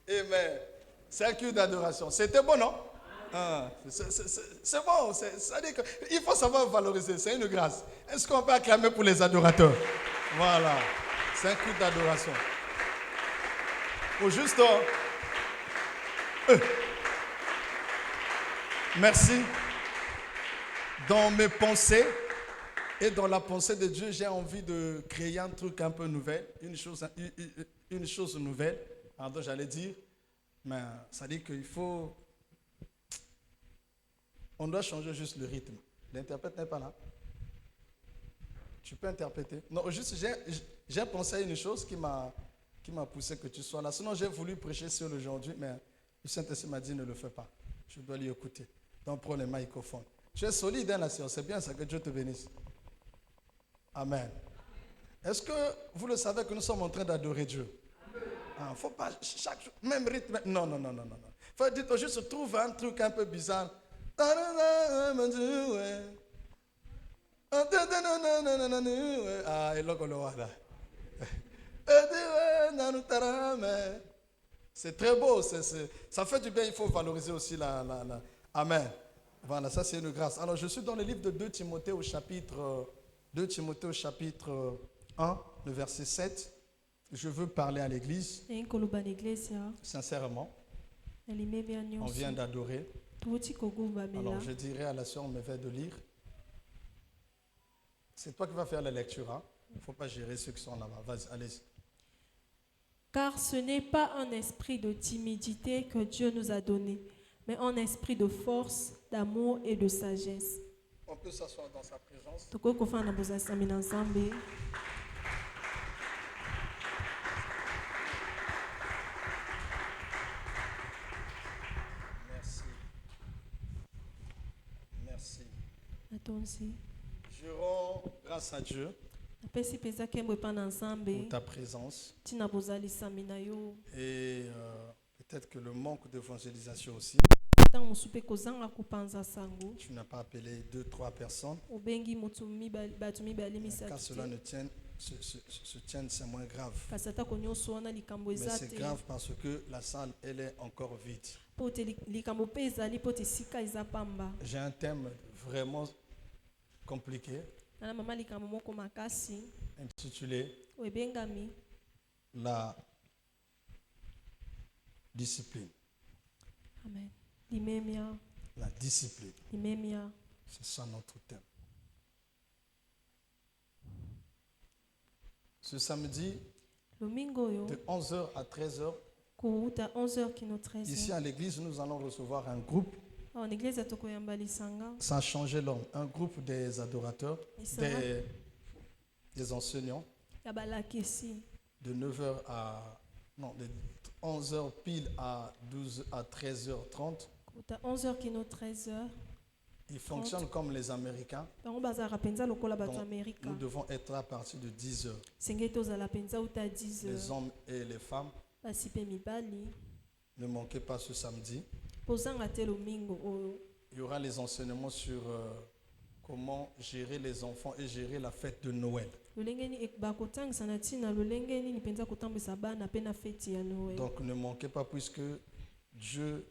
Amen. C'est un culte d'adoration. C'était bon, non? C'est bon. C'est-à-dire qu'il faut savoir valoriser. C'est une grâce. Est-ce qu'on peut acclamer pour les adorateurs? Voilà. C'est un culte d'adoration. Au juste. Merci. Dans mes pensées et dans la pensée de Dieu, j'ai envie de créer un truc un peu nouvel, une chose nouvelle. Pardon, j'allais dire, mais ça dit qu'il faut. On doit changer juste le rythme. L'interprète n'est pas là. Tu peux interpréter. Non, juste j'ai pensé à une chose qui m'a poussé que tu sois là. Sinon, j'ai voulu prêcher sur aujourd'hui, mais le Saint-Esprit m'a dit ne le fais pas. Je dois lui écouter. Donc, prends le microphone. Tu es solide dans la séance. C'est bien ça, que Dieu te bénisse. Amen. Est-ce que vous le savez que nous sommes en train d'adorer Dieu? Il ne faut pas chaque jour, même rythme. Non. Faut dire, juste trouve un truc un peu bizarre. Ah, et là, c'est très beau. Ça fait du bien, il faut valoriser aussi la. Amen. Voilà, ça c'est une grâce. Alors, je suis dans le livre de 2 Timothée au chapitre 1, le verset 7. Je veux parler à l'église. Sincèrement. On vient d'adorer. Alors, je dirais à la sœur, on me fait de lire. C'est toi qui vas faire la lecture. Hein? Il ne faut pas gérer ceux qui sont là-bas. Vas-y, allez-y. Car ce n'est pas un esprit de timidité que Dieu nous a donné, mais un esprit de force, d'amour et de sagesse. On peut s'asseoir dans sa présence. Merci. Je rends grâce à Dieu pour ta présence. Et peut-être que le manque d'évangélisation aussi. Tu n'as pas appelé 2-3 personnes. Quand cela ne tienne, se tienne, c'est moins grave. Mais c'est grave parce que la salle, elle est encore vide. J'ai un thème vraiment compliqué, intitulé la discipline. Amen. La discipline. C'est ça notre thème. Ce samedi, de 11h à 13h, ici à l'église, nous allons recevoir un groupe. Ça a changé l'homme. Un groupe des adorateurs, des enseignants, de 9h à... Non, de 11h pile à 13h30. Ils fonctionnent comme les Américains. Donc, nous devons être là à partir de 10h. Les hommes et les femmes. Ne manquez pas ce samedi. Il y aura les enseignements sur comment gérer les enfants et gérer la fête de Noël. Donc ne manquez pas, puisque Dieu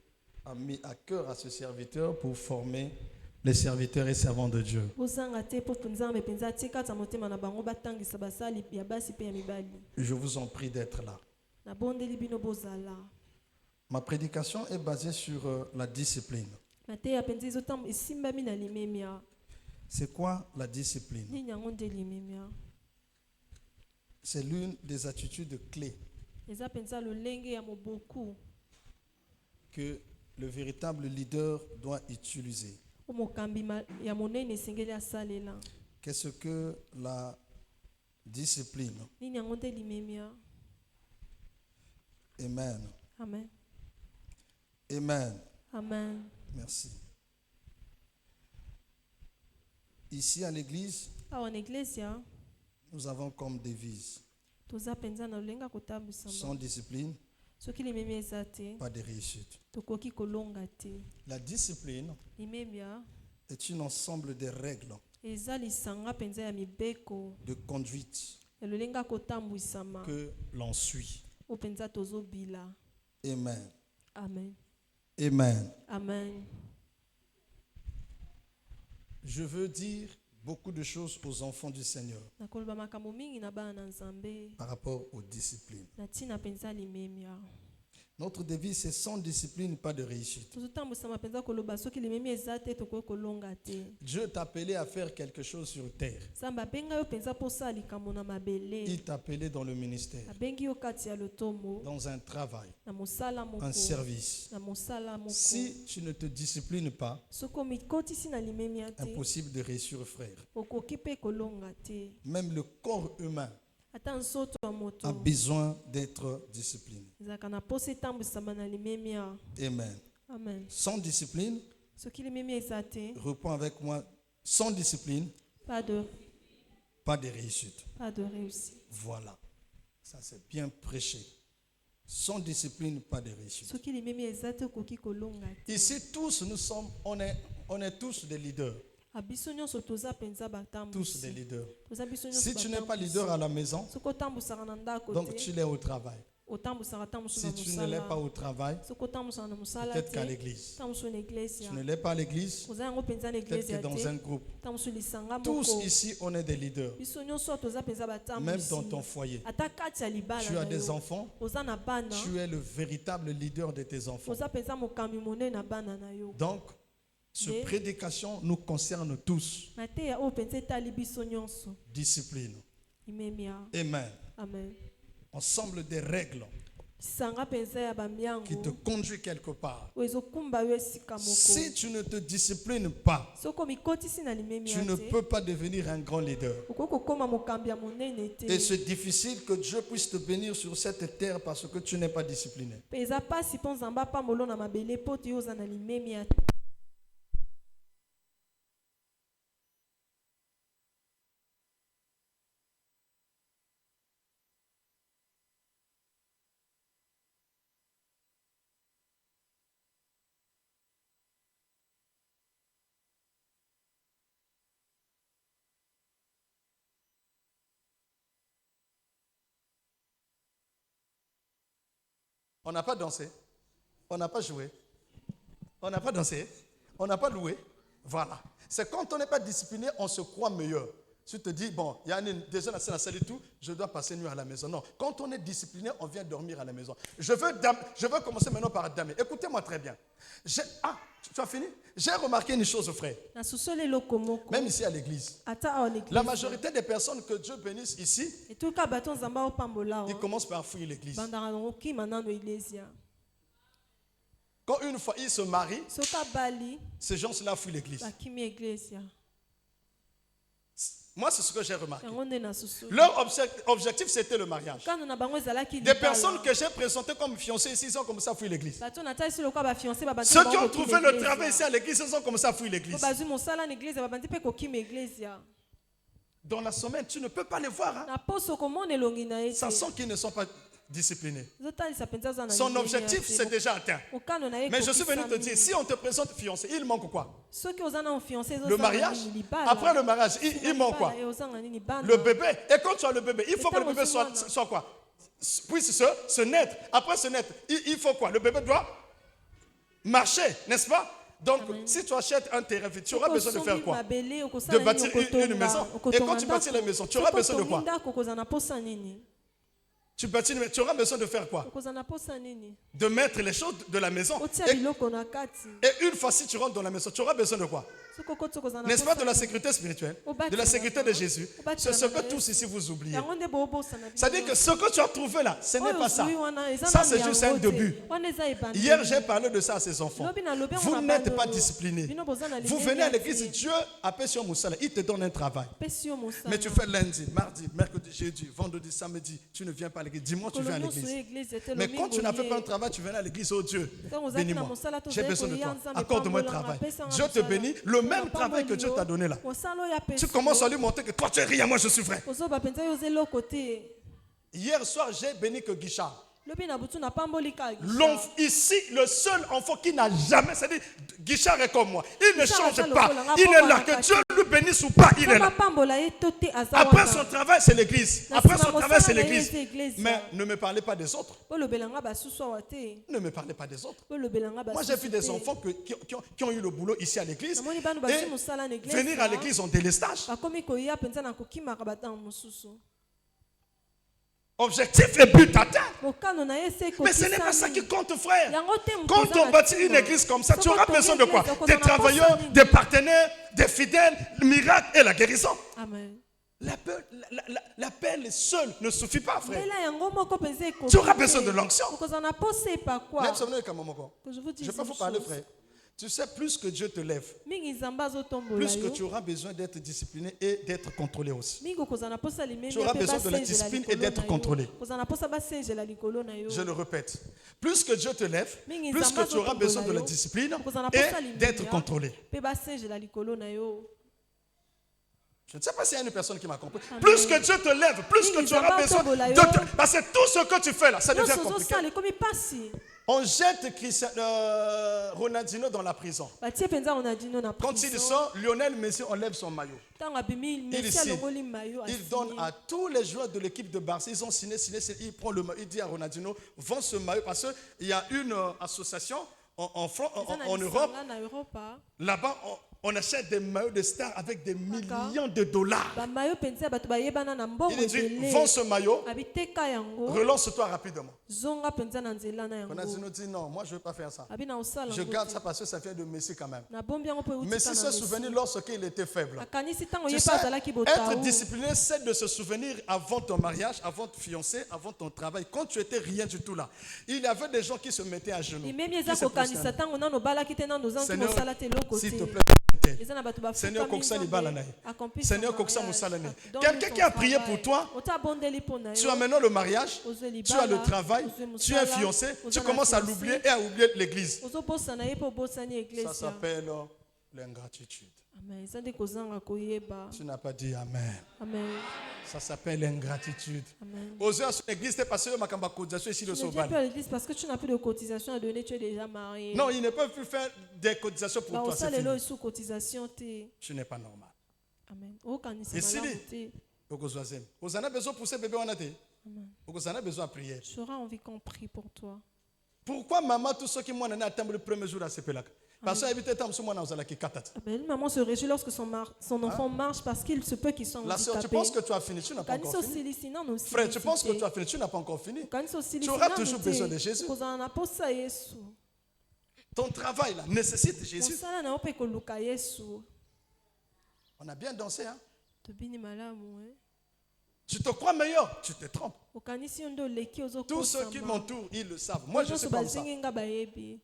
a mis à cœur à ce serviteur pour former les serviteurs et servants de Dieu. Je vous en prie d'être là. Ma prédication est basée sur la discipline. C'est quoi la discipline? C'est l'une des attitudes clés que le véritable leader doit utiliser. Qu'est-ce que la discipline? Amen. Amen. Amen. Amen. Merci. Ici à l'église, nous avons comme devise: sans discipline, pas de réussite. La discipline est un ensemble de règles, de conduite elolinga kotambwisama que l'on suit. oyo mpenza tozobila. Amen. Amen. Amen. Amen. Je veux dire beaucoup de choses aux enfants du Seigneur nakoloba makambo mingi na bana na Nzambe par rapport aux disciplines. na ntina mpenza limemia. Notre devise, c'est sans discipline, pas de réussite. tozotambwisama mpenza koloba soki limemi eza te tokoki kolonga te. Dieu t'a appelé à faire quelque chose sur terre. Nzambe abenga yo mpenza mposala likambo na mabele. Il t'a appelé dans le ministère, abengi yo kati ya lotomo dans un travail, na mosala moko un service. na mosala moko. Si tu ne te disciplines pas, soki omikotisi na limemia te impossible de réussir, frère. okoki mpe kolonga te. Même le corps humain ata nzoto ya moto a besoin d'être discipliné. ezalaka na mposa etambwisama na limemia. Amen. Amen. Sans discipline, soki limemia eza te reprends avec moi, sans discipline, pas de réussite. réussite. Voilà. Ça, c'est bien prêché. Sans discipline, pas de réussite. soki limemia eza te okoki kolonga te. Ici, tous, on est tous des leaders. biso nyonso toza mpenza Tous des batambwisi. leaders. toza biso nyonso Si tu n'es pas batambwisi. leader à la maison, soki otambwisaka na ndako donc te tu l'es au travail. otambwisaka ta mosu Si na tu ne l'es pas mosala. au travail, soki otambwisaka na mosala peut-être qu'à te l'église. ta mosu na eglesia. Tu ne l'es pas à l'église, oza yango mpenza na peut-être eglesia que dans un te groupe. ta mosu lisanga Tous moko. ici, on est des leaders. biso nyonso toza mpenza Même batambwisi. dans ton foyer. ata kati ya libala Tu as na des yo. enfants, oza na bana tu es le véritable leader de tes enfants. oza mpenza mokambi monene na bana na yo. Donc, cette prédication nous concerne tous. mateya oyo mpenza etali biso nyonso. Discipline. imemia. Amen. Amen. Ensemble des règles sanga mpenza ya qui te bamiango conduisent quelque part. oyo ezokumba yo esika moko. Si tu ne te disciplines pas, soki omikotisi na limemia tu ne te peux pas devenir un grand leader. okoki kokóma mokambi ya monene te. Et c'est difficile que Dieu puisse te bénir sur cette terre parce que tu n'es pas discipliné. mpe eza mpasi mpo nzambe apambola na mabele mpo te yo oza na limemia te. On n'a pas dansé, on n'a pas joué, on n'a pas dansé, on n'a pas loué. Voilà. C'est quand on n'est pas discipliné, on se croit meilleur. Tu te dis, bon, il y a déjà la salle et tout, je dois passer nuit à la maison. Non, quand on est discipliné, on vient dormir à la maison. Je veux commencer maintenant par damer. Écoutez-moi très bien. Tu as fini? J'ai remarqué une chose, frère. nasusoli eloko moko Même ici à l'église. ata awa na La eglise. majorité des personnes que Dieu bénisse ici, etuka bato nzambe aopambola ils awa commencent par fuir l'église. bandaka nango kima nano eglesia. Quand une fois ils se marient, soki abali ces gens-là fuient l'église. bakimi eglesia. Moi, c'est ce que j'ai remarqué. yango nde nasusoli. Leur objectif, c'était le mariage. kano na bango ezalaki Des libala. personnes que j'ai présentées comme fiancées ici, ils ont commencé à fuir l'église. bato natalisi lokola bafiance babandi Ceux qui ont trouvé le travail ici à l'église, ils ont commencé à fuir po l'église. bazwi mosala na eglise babandi mpe kokima eglesia. Dans la semaine, tu ne peux pas les voir. Hein. na poso komona elongi na ye te. Ça sent qu'ils ne sont pas disciplinés. ezotalisa mpenza aza na Son limemia objectif, te. c'est déjà atteint. okano na ye Mais je suis venu ekokisa te dire, mingi. si on te présente fiancé, il manque quoi? soki oza na fiancé Le mariage. Après le mariage, il manque quoi? Le bébé. Et quand tu as le bébé, il faut que le bébé soit quoi? Puisse se naître. Après se naître, il faut quoi? Le bébé doit marcher, n'est-ce pas? Donc, si tu achètes un terrain, tu auras besoin de faire quoi? De bâtir une maison. Et quand tu bâtis la maison, tu auras besoin de quoi? Tu bâtis, tu auras besoin de faire quoi? De mettre les choses de la maison. Et une fois si tu rentres dans la maison, tu auras besoin de quoi? N'est-ce pas de la sécurité spirituelle? De la sécurité de Jésus? C'est ce que tous ici vous oubliez. C'est-à-dire que ce que tu as trouvé là, ce n'est pas ça. Ça, c'est juste un début. Hier, j'ai parlé de ça à ses enfants. Vous n'êtes pas disciplinés. Vous venez à l'église, Dieu appelle sur Moussala, il te donne un travail. Mais tu fais lundi, mardi, mercredi, jeudi, vendredi, samedi, tu ne viens pas à l'église. Dis-moi, tu viens à l'église. Mais quand tu n'as fait pas un travail, tu viens à l'église, oh Dieu, bénis-moi. J'ai besoin de toi. Accorde-moi un travail. Dieu te bénit. Le même travail que Dieu t'a donné là. Tu commences à lui montrer que toi tu es rien, moi je suis vrai. Hier soir, j'ai béni que Guichard. Ici, le seul enfant qui n'a jamais, c'est-à-dire Guichard est comme moi. Il ne change pas. Il est là, que Dieu lui bénisse ou pas, il est là. bapambola ye to te aza Après wana. son travail, c'est l'église. Na Après nsima son travail, c'est mosala na ye l'église. eza eglise. Mais ne me parlez pas des autres. bolobelanga basusu awa te. Ne me parlez pas des autres. bolobelanga Moi, basusu j'ai vu des te. enfants qui ont eu le boulot ici à l'église. namoni bana Et bazwi mosala na eglise venir à l'église en délestage. bakomi koya mpenza na kokimaka batango mosusu. Objectif et but atteint. mokano na ye se Mais ce n'est pas ça qui compte, frère. yango te Quand on bâtit une église comme ça, tu auras besoin de quoi? Des travailleurs, des partenaires, des fidèles, le miracle et la guérison. amen. L'appel seul ne suffit pas, frère. mbela yango moko mpenza ekoki Tu auras besoin de l'onction. okozala na posa epakwa. Même si on est comme un moko. Que je vous dise Je peux une vous parler, chose. frère. Tu sais, plus que Dieu te lève, mingi nzambe azotombola plus que yo tu auras besoin d'être discipliné et d'être contrôlé aussi. mingi okozala na posa limemia Tu auras mpe besoin de la basengela discipline likolo et d'être na yo. contrôlé. okozala na posa basengela likolo na yo. Je le répète. Plus que Dieu te lève, Mingi plus nzambe que tu auras azotombola besoin de la yo. discipline okozala na posa et d'être limemia contrôlé. mpe basengela likolo na yo. Je ne sais pas s'il y a une personne qui m'a compris. Amen. Plus que Dieu te lève, plus que Mingi tu auras nzambe besoin atombola de yo. Parce que tout ce que tu fais là, ça devient nyonso compliqué. ozosala ekomi pasi. On jette Ronaldinho dans la prison. batie mpenza ronaldino na Quand il prison. sort, Lionel Messi enlève son maillot. ntango abimi mesi signe. alongoli mayo Il donne à tous les joueurs de l'équipe de Barça, ils ont signé, il prend le maillot, il dit à Ronaldinho, vends ce maillot parce qu'il y a une association en Europe, na europa là-bas, on achète des maillots de stars avec des millions de dollars. bamayo mpenza bato bayebana na mbongo Il dit, ebele. vends ce maillot, abiteka yango relance-toi rapidement. zonga mpenza na nzela na yango. Ronaldinho dit, non, moi je ne veux pas faire ça. abi na osala Je yango garde te. ça parce que ça vient de Messi quand même. nabombi yango mpe eutika Messi na s'est Messi. souvenu lorsqu'il était faible. akanisi ntango Tu ye sais, mpe azalaki être botau. discipliné, c'est de se souvenir avant ton mariage, avant de fiancé, avant ton travail, quand tu étais rien du tout là. Il y avait des gens qui se mettaient à genoux. imemi Qui eza se kokanisa prosternaient. ntango nano obalaki te nano ozangi Seigneur, mosala te eloko s'il te te. plaît, eza na bato Seigneur, koksa libala na ye. accomplisse Seigneur, son koksa mariage. mosala na ye. Donne-lui Quelqu'un ton qui a prié travail. pour toi, Ota abondeli mpo na tu yo. as maintenant le mariage, Ozwe tu as le libala, travail, ozwe tu es mosala, fiancé, oza tu na commences à fiancé. l'oublier et à oublier l'église. ozobosana ye mpe obosani Ça eglise. s'appelle l'ingratitude. amen eza nde kozanga koyeba. Tu n'as pas dit Amen. amen Ça s'appelle l'ingratitude. amen. Oser à son église, c'est parce que ma cotisation ici de Tu ne viens Soban. plus à l'église parce que tu n'as plus de cotisation à donner, tu es déjà marié. Non, ils ne peuvent plus faire des cotisations pour Bah, toi. au C'est salaire fini. sous cotisation te. Tu n'es pas normal. Amen. Okanisa Et si malamu les- te. Vous en avez besoin pour ces bébés, on a dit. Amen. Vous en avez besoin de prier. Tu auras envie qu'on prie pour toi. Pourquoi maman, tous ceux qui m'ont donné à temps le premier jour à ce pays-là? Parce que habité temps, moi, on a qui katat. Amen. Une maman se réjouit lorsque son enfant marche parce qu'il se peut qu'il soit La sœur, tu handicapé. penses que tu as fini? Tu n'as pas Kanisa encore fini. osili sinon nous aussi. Frère, tu penses que tu as fini? Tu n'as pas encore fini. Kanisa osili Tu auras sinon toujours nous besoin te. de Jésus. Kozala na posa Yesu. Ton travail là nécessite Jésus. Kosala na yo mpe koluka Yesu. On a bien dansé, hein? Tobini malamu, hein. Tu te crois meilleur, tu te trompes. Okanisi yo nde oleki Tous ceux qui m'entourent, ils le savent. Moi, je suis comme ça. bazingi nga bayebi.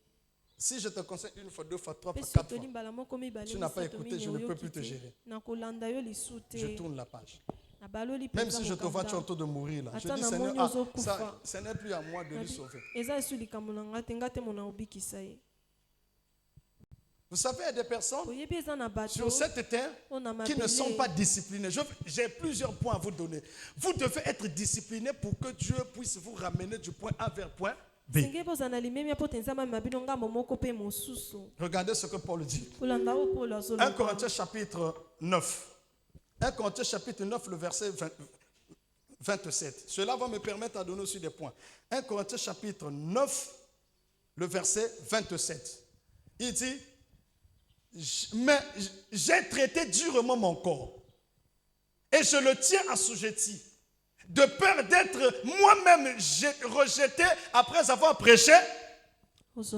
Si je te conseille une fois, deux fois, trois fois, Mpe quatre soki fois, mbala moko mibale tu n'as pas misato écouté, minei je ne peux oyoki plus te te. gérer. nakolanda yo lisu te. je tourne la page. nabaloli Même mpenza si je te vois, tu es en mokanda. train de mourir là. Je Ata dis, na Seigneur, moni ah, ozokufa. ça, ce n'est plus à moi de lui sauver. eza esu likambo na nga te nga te mona obikisa ye. Vous savez, il y a des personnes oyebi eza na bato sur cette terre oyo na qui ne sont mabele pas disciplinés. J'ai plusieurs points à vous donner. Vous devez être disciplinés pour que Dieu puisse vous ramener du point A vers point B. senge bozala na limemia mpo te nzambe amema bino ngambo moko mpe mosusu. Regardez ce que Paul dit. kolanda oyo Paul 1 azoloba. Corinthiens chapitre 9. 1 Corinthiens chapitre 9, le verset 27. Cela va me permettre de donner aussi des points. 1 Corinthiens chapitre 9, le verset 27. Il dit, mais j'ai traité durement mon corps et je le tiens assujetti, de peur d'être moi-même rejeté après avoir prêché aux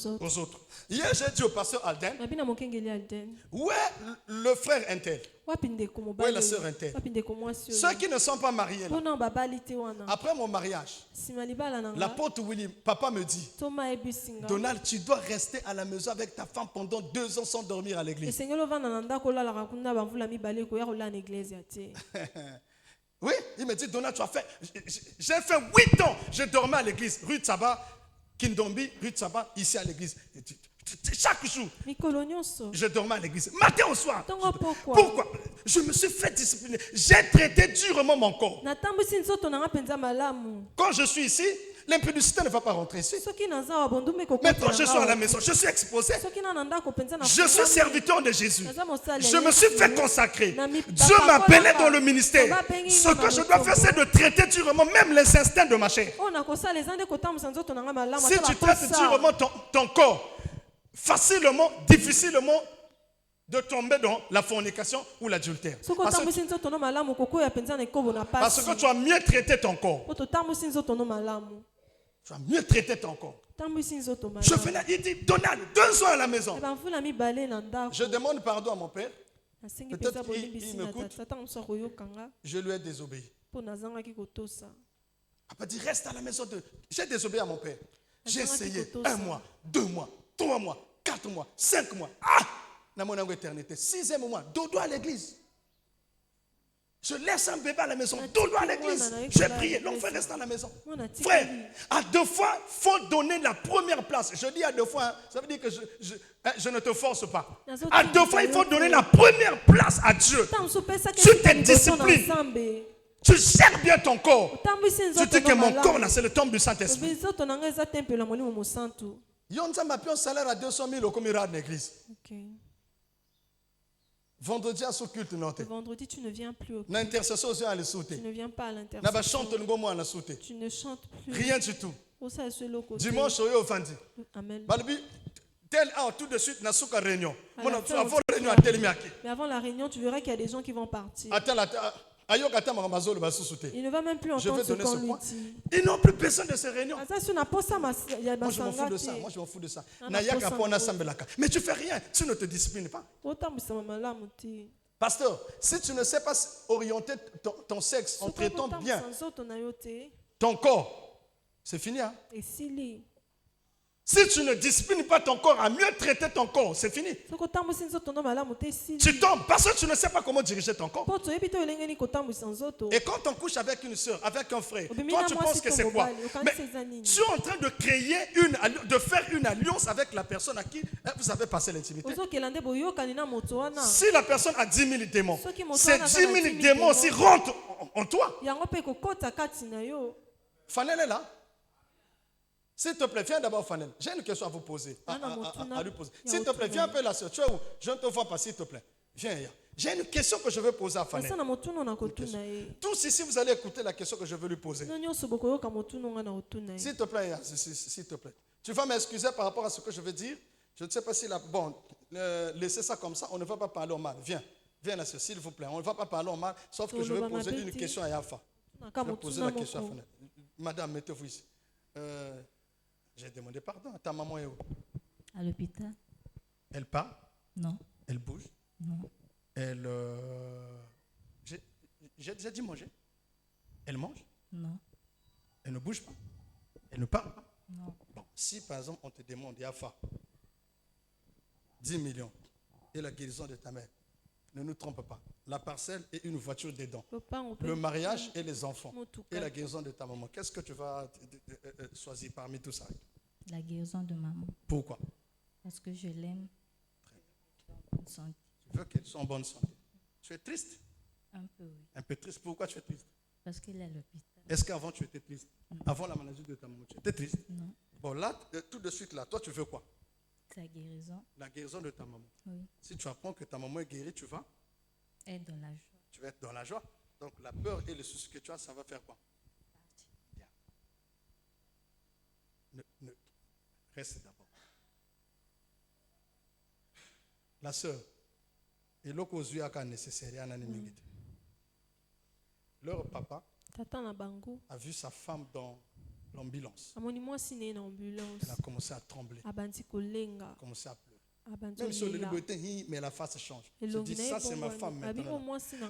autres. aux autres. Hier, j'ai dit au pasteur Alden, nabi na mokengeli alden. où est le frère Intel? wapi ndeko Où est mobali la oyo? sœur Intel? wapi ndeko mwasi oyo? Ceux qui ne sont pas mariés, là, mpona babali te wana. après mon mariage, nsima libala na nga l'apôtre Willy, papa me dit, toma ayebisi nga. Donald, tu dois rester à la maison avec ta femme pendant 2 ans sans dormir à l'église. esengeli ovanda na ndako olalaka kuna bamvula mibale koya kolala na eglise ya te. Oui, il me dit, Donald, tu as fait, j'ai fait 8 ans, je dormais à l'église, rue Tsaba, Kindombi, rue Tsaba, ici à l'église. Chaque jour, mikolo nyonso je dormais à l'église, matin au soir. ntongo pokwa. Pourquoi? Je me suis fait discipliner. J'ai traité durement mon corps. natambwisi nzoto nanga mpenza malamu. Quand je suis ici, l'impudicité ne va pas rentrer ici. Soki naza wa bondume Mais quand je suis à la maison, je suis exposé. soki nana ndako mpenza na Je suis serviteur de Jésus. naza mosali Je me suis fait consacrer. Na mi- Dieu m'a appelé dans le Ba ministère. bengi Ce nga que je ba dois botongo. faire, c'est de traiter durement même les instincts de ma chair. oyo nakosala eza nde kotambusa nzoto nanga malamu Si ata tu traites baposa. durement ton corps, facilement, difficilement, de tomber dans la fornication ou l'adultère. soki Parce, otambwisi nzoto no malamu kokoya mpenza na ekobo na parce pasi que tu as mieux traité ton corps. po totambwisi nzoto no malamu Tu as mieux traité ton corps. tambwisi nzoto Je malamu venais, il dit, Donald, 2 ans à la maison. bamvula mibale na ndako Je demande pardon à mon père. nasengi Peut-être mpenza bolimbisi il na m'écoute. tata ntango mosu akoyokanga Je lui ai désobéi. mpo nazangaki kotosa. Papa dit, reste à la maison. J'ai désobéi à mon père. J'ai Attends, essayé Kikoto, 1 ça. mois, 2 mois, 3 mois, 4 mois, 5 mois. Ah! Dans mon éternité. 6e mois, dodo à l'église. Je laisse un bébé à la maison, dodo à l'église. J'ai prié, l'enfant reste à la maison. Frère, à 2 fois, il faut donner la première place. Je dis à 2 fois, hein, ça veut dire que je ne te force pas. À 2 fois, il faut donner la première place à Dieu. ntango mosu opesaki Tu te liboso na disciplines. nzambe Tu gères bien ton corps. otambwisi Tu nzoto dis que no mon corps, malamu là, c'est le temple du Saint-Esprit. obi nzoto nanga eza tempelo ya molimo mosantu. Yonza m'a payé un salaire à 200 000 au comité de l'église. Ok. Vendredi à ce culte, non? Le vendredi, tu ne viens plus au culte. L'intercession aussi à le Tu sauter. ne viens pas à N'a pas l'intercession. chanté le gomo à la sauter. Tu ne chantes plus. Rien du tout. Au sein de ce lot côté. Dimanche, au offendi. Amen. Balbi, tel tout de suite, n'a souka réunion. À Mon la tu fin, as on fait dit réunion à que- tel miaki. Mais avant la réunion, tu verras qu'il y a des gens qui vont partir. Attends, ayoka ta maramazolo ba sous-sauter. Il ne va même plus Je entendre vais ce donner qu'on ce lui point. dit. Ils n'ont plus besoin de ces réunions. Ah, ça, si on n'a pas ça, il y a Moi, je m'en fous de ça. basangate. Moi, je m'en fous de ça. Ah, Nayaka n'a pas pona ça. sambelaka. Mais tu fais rien. Tu ne te disciplines pas. Otambwisa malamu te. Pasteur, si tu ne sais pas orienter ton sexe en Soki traitant bien otambwisa nzoto na yo te, ton corps, c'est fini. Hein? esili. Si tu ne disciplines pas ton corps à mieux traiter ton corps, c'est fini. Soki otambwisi nzoto no malamu te, esili. Tu tombes parce que tu ne sais pas comment diriger ton corps. Po toyebi te olenge nini kotambwisa nzoto. Et quand on couche avec une soeur, avec un frère, Obimi toi na tu mwasi penses que to c'est quoi? mobali, okanisi Mais eza nini? tu es en train de créer de faire une alliance avec la personne à qui vous avez passé l'intimité. ozokela nde boyokani na moto wana. Si la personne a 10 000 démons, Soki moto ces wana 10 aza na 000 10 000 démons aussi rentrent en toi. yango mpe kokota kati na yo. Fanel est là. S'il te plaît, viens d'abord, Fanel. J'ai une question à vous poser, à lui poser. S'il te plaît, viens un peu là, soeur. Tu es où? Je ne te vois pas, s'il te plaît. Viens hier. J'ai une question que je veux poser à Fanel. asa na motuno na kotuna ye. Tous ici, vous allez écouter la question que je veux lui poser. no nyonso bokoyoka motuno nga na otuna ye. S'il te plaît, s'il te plaît. Tu vas m'excuser par rapport à ce que je veux dire. Je ne sais pas si la... Bon, laissez ça comme ça. On ne va pas parler au mal. Viens. Viens là, s'il vous plaît. On ne va pas parler au mal, sauf que je vais poser une question à Yafa. Je vais poser la question à Fanel. Madame, mettez-vous ici. J'ai demandé pardon. Ta maman est où? À l'hôpital? Elle parle? Non. Elle bouge? Non. Elle... J'ai déjà dit manger. Elle mange? Non. Elle ne bouge pas? Elle ne parle pas? Non. Bon, si par exemple on te demande, Yafa, 10 millions et la guérison de ta mère, ne nous trompe pas. La parcelle et une voiture dedans. Le mariage et les enfants. Et la guérison de ta maman. Qu'est-ce que tu vas choisir parmi tout ça? La guérison de maman. Pourquoi? Parce que je l'aime. Santé. Tu veux qu'elle soit en bonne santé. Tu es triste? Un peu, oui. Un peu triste. Pourquoi tu es triste? Parce qu'elle est à l'hôpital. Est-ce qu'avant tu étais triste? Avant la maladie de ta maman, tu étais triste? Non. Bon, là, tout de suite, là, toi, tu veux quoi? Sa guérison. La guérison de ta maman. Oui. Si tu apprends que ta maman est guérie, tu vas? Être dans la joie. Tu vas être dans la joie. Donc la peur et le souci que tu as, ça va faire quoi? Bien. Reste d'abord. La sœur, et l'okozu aka nécessaire, leur papa a vu sa femme dans l'ambulance. Elle a commencé à trembler. Elle a commencé à pleurer. Même sur le liberté, mais la face change. Je dis, ça c'est ma femme maintenant.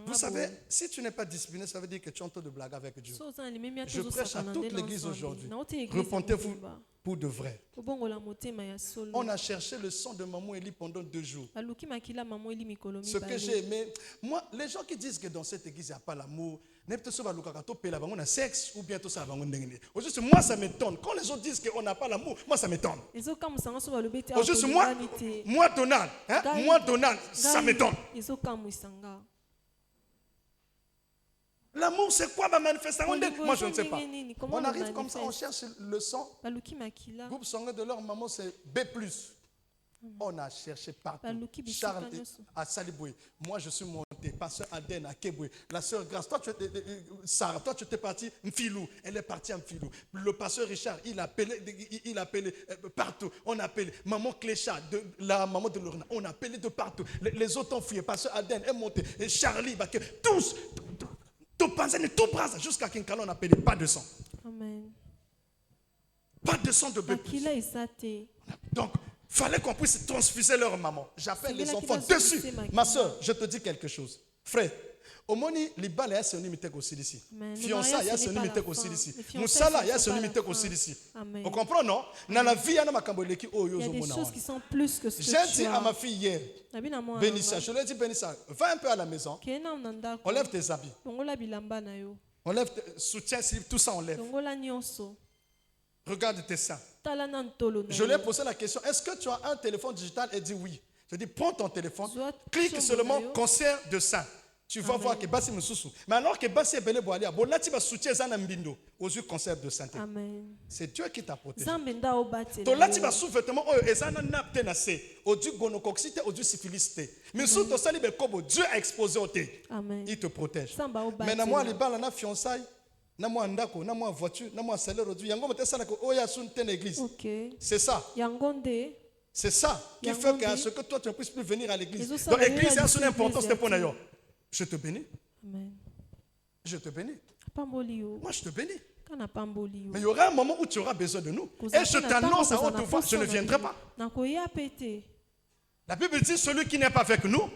Vous savez, si tu n'es pas discipliné, ça veut dire que tu es en train de blaguer avec Dieu. Je prêche à toute l'église aujourd'hui. Repentez-vous pour de vrai. On a cherché le sang de maman Eli pendant 2 jours. Ce que j'ai aimé, moi, les gens qui disent que dans cette église, il n'y a pas l'amour, sexe ou bien tout ça. Moi, ça m'étonne. Quand les autres disent qu'on n'a pas l'amour, moi, ça m'étonne. Moi, Donald, ça m'étonne. L'amour, c'est quoi ma manifestation? Moi, je ne sais pas. Comment On arrive comme ça, on cherche le sang. baluki makila Groupe sanguin de leur maman, c'est B+. On a cherché partout. baluki bisika Charles nyonso. à Saliboué. Moi, je suis monté. Pasteur Aden à Keboué. La sœur Grace, toi, Sarah, toi, tu étais partie Mfilou. Elle est partie à Mfilou. Le pasteur Richard, il a appelé partout. On a appelé maman Clécha, la maman de Lorna. On a appelé de partout. Les autres ont fouillé. Pasteur Aden est monté. Et Charlie, tous. Tout Panzani, tout Bras, jusqu'à Kinkala, on a appelé pas de sang. Amen. Pas de sang de bébé. Makila ezate. Donc, fallait qu'on puisse transfuser leur maman. J'appelle les C'est enfants là qui va dessus. se laisser Ma soeur, je te dis quelque chose. Frère, au moni, libala ya soni mitek aussi ici. Amen. Le Fiança mariage, ya ce n'est soni pas mitek la aussi fin. ici. Les fiançailles, Moussala ce ya n'est soni pas la mitek fin. aussi ici. Amen. On comprend, non? Dans la vie, il y a makamboleki Il y a oyo des zo choses qui sont plus que ce que J'ai tu dit à ma as. fille hier, Nabina mwana Bénissa, nanga. je lui ai dit, Bénissa, va un peu à la maison, Kena unandako. enlève tes habits, Longola bilamba na yo. enlève tes soutiens, tout ça enlève. Longola nyonso. Regarde tes seins. Tala na ntolo na Je lui ai yo. posé la question, est-ce que tu as un téléphone digital? Elle dit oui. Je dis, prends ton téléphone, Soit clique sombo seulement na yo. concert de sein. Tu vas voir que Bassi Moussoussou. Mais alors que Bassi est belé boalia, bon là tu vas soutenir Zana Mbindo aux yeux concert de santé. Amen. C'est Dieu qui t'a protégé. Zambe nda obatela To là tu yo. vas sous-vêtement, oh, et Zana napte na se, au du gonocoxité, au du syphilisité. Mais sous ton sali bekobo, Dieu a exposé au thé. Amen. Il te protège. Samba Mais na moi, obatela. les balles, na fiançailles, na moi ndako, na moi voiture, na moi salaire aujourd'hui. Yango mete ça na ko oya sun ten église. Ok. C'est ça. Yangonde. C'est ça qui Yango fait que mbi. ce que toi tu ne puisses plus venir à l'église. Les autres Donc savent l'église rien a du son tout, importance l'église pour a dit. nous. Je te bénis. Amen. Je te bénis. Pamboli yo. Moi, je te bénis. Kana pamboli yo. Mais il y aura un moment où tu auras besoin de nous. Et je t'annonce à haute voix, je ne viendrai pas. Nakoya pete. La Bible dit, celui qui n'est pas avec nous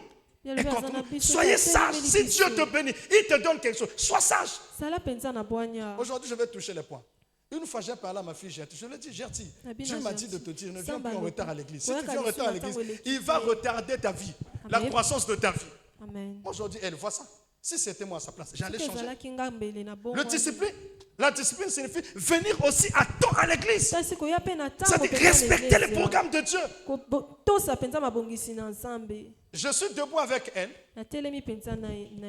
est contre nous. Soyez Soyez sage. Si Dieu te bénit, il te donne quelque chose. Sois sage. Sala pensa na boanya. Aujourd'hui, je vais toucher les points. Une fois, j'ai parlé à ma fille Gertie. Je lui ai dit, Gertie, Dieu m'a dit de te dire, ne viens plus en retard à l'église. Si tu viens en retard à l'église, il va retarder ta vie, la croissance de ta vie. Amen. Aujourd'hui, elle voit ça. Si c'était moi à sa place, j'allais changer. Le Le discipline, la discipline signifie venir aussi à temps à l'église. C'est-à-dire respecter le programme de Dieu. Je suis debout avec elle.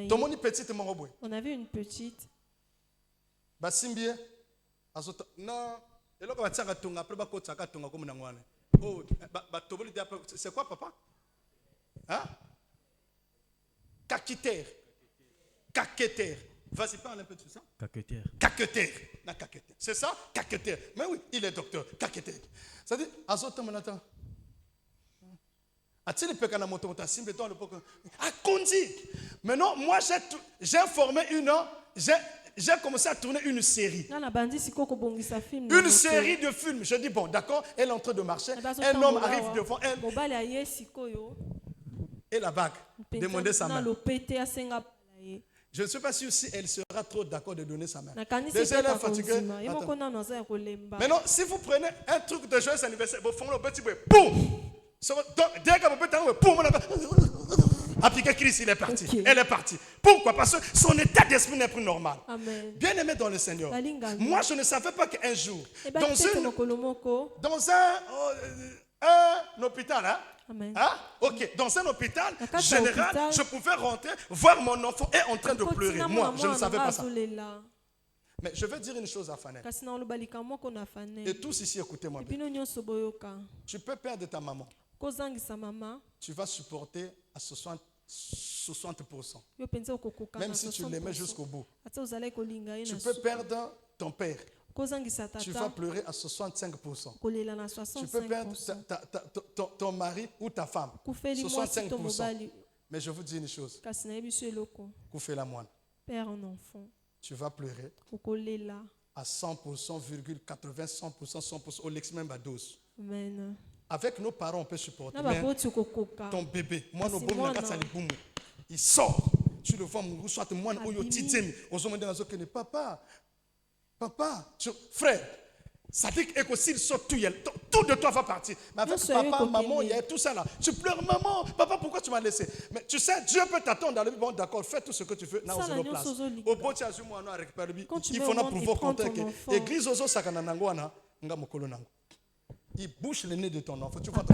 Ton moni petite moroboué. On avait une petite. Basimbie. Azota. Non. Et là, on va tonga après bakota tonga comme nangwane. Oh, batoboli dia c'est quoi papa? Hein? Kakiter. Kaketer. Vas-y, parle un peu de ça. Caqueter. Kaketer. Na kaketer. C'est ça? Kaketer. Mais oui, il est docteur. Kaketer. C'est-à-dire, azota monata. A-t-il pu qu'à la moto, tu as simple dans le poko? A Kondi. Maintenant, moi, j'ai formé j'ai commencé à tourner une série. Une série de films. Je dis, bon, d'accord, elle est en train de marcher. Un homme arrive devant elle. Et la bague. Demandez sa main. Je ne sais pas si elle sera trop d'accord de donner sa main. Déjà, elle est fatiguée. Maintenant, si vous prenez un truc de joyeux anniversaire, vous faites le petit bruit. Boum! Dès que vous faites un bruit, boum! Appliqué Christ, il est parti. Okay. Elle est partie. Pourquoi? Parce que son état d'esprit n'est plus normal. Amen. Bien aimé dans le Seigneur. Moi, je ne savais pas qu'un jour, dans un hôpital, hein? Amen. Hein? Ok, dans un hôpital Dans général, hôpital, je pouvais rentrer, voir mon enfant est en train de pleurer. Moi, je ne savais pas ça. Mais je vais dire une chose à Fanel. Et tous ici, écoutez-moi bien. Tu peux perdre ta maman. Tu vas supporter à 60%. Même si tu l'aimais jusqu'au bout. Tu peux perdre ton père. Tu vas pleurer à 65%. Tu peux perdre ton mari ou ta femme. 65%. Mais je vous dis une chose. Koufé la moine. Père en enfant. Tu vas pleurer à 100%, 80, 100%, 100%, au lex même à 12. Amen. Avec nos parents, on peut supporter. Mais Mais ton bébé, moi, il sort. Tu le vois, soit moi, papa, frère, ça dit que s'il sort tout de toi va partir. Mais avec papa, maman, il y a tout ça là. Tu pleures, maman, papa, pourquoi tu m'as laissé? Mais tu sais, Dieu peut t'attendre dans le bon, d'accord, fais tout ce que tu veux. Là, on place. Au bout il faut pouvoir compter que l'église aux sakananangwana, nga mokolo nango. Il bouche le nez de ton enfant. Tu vois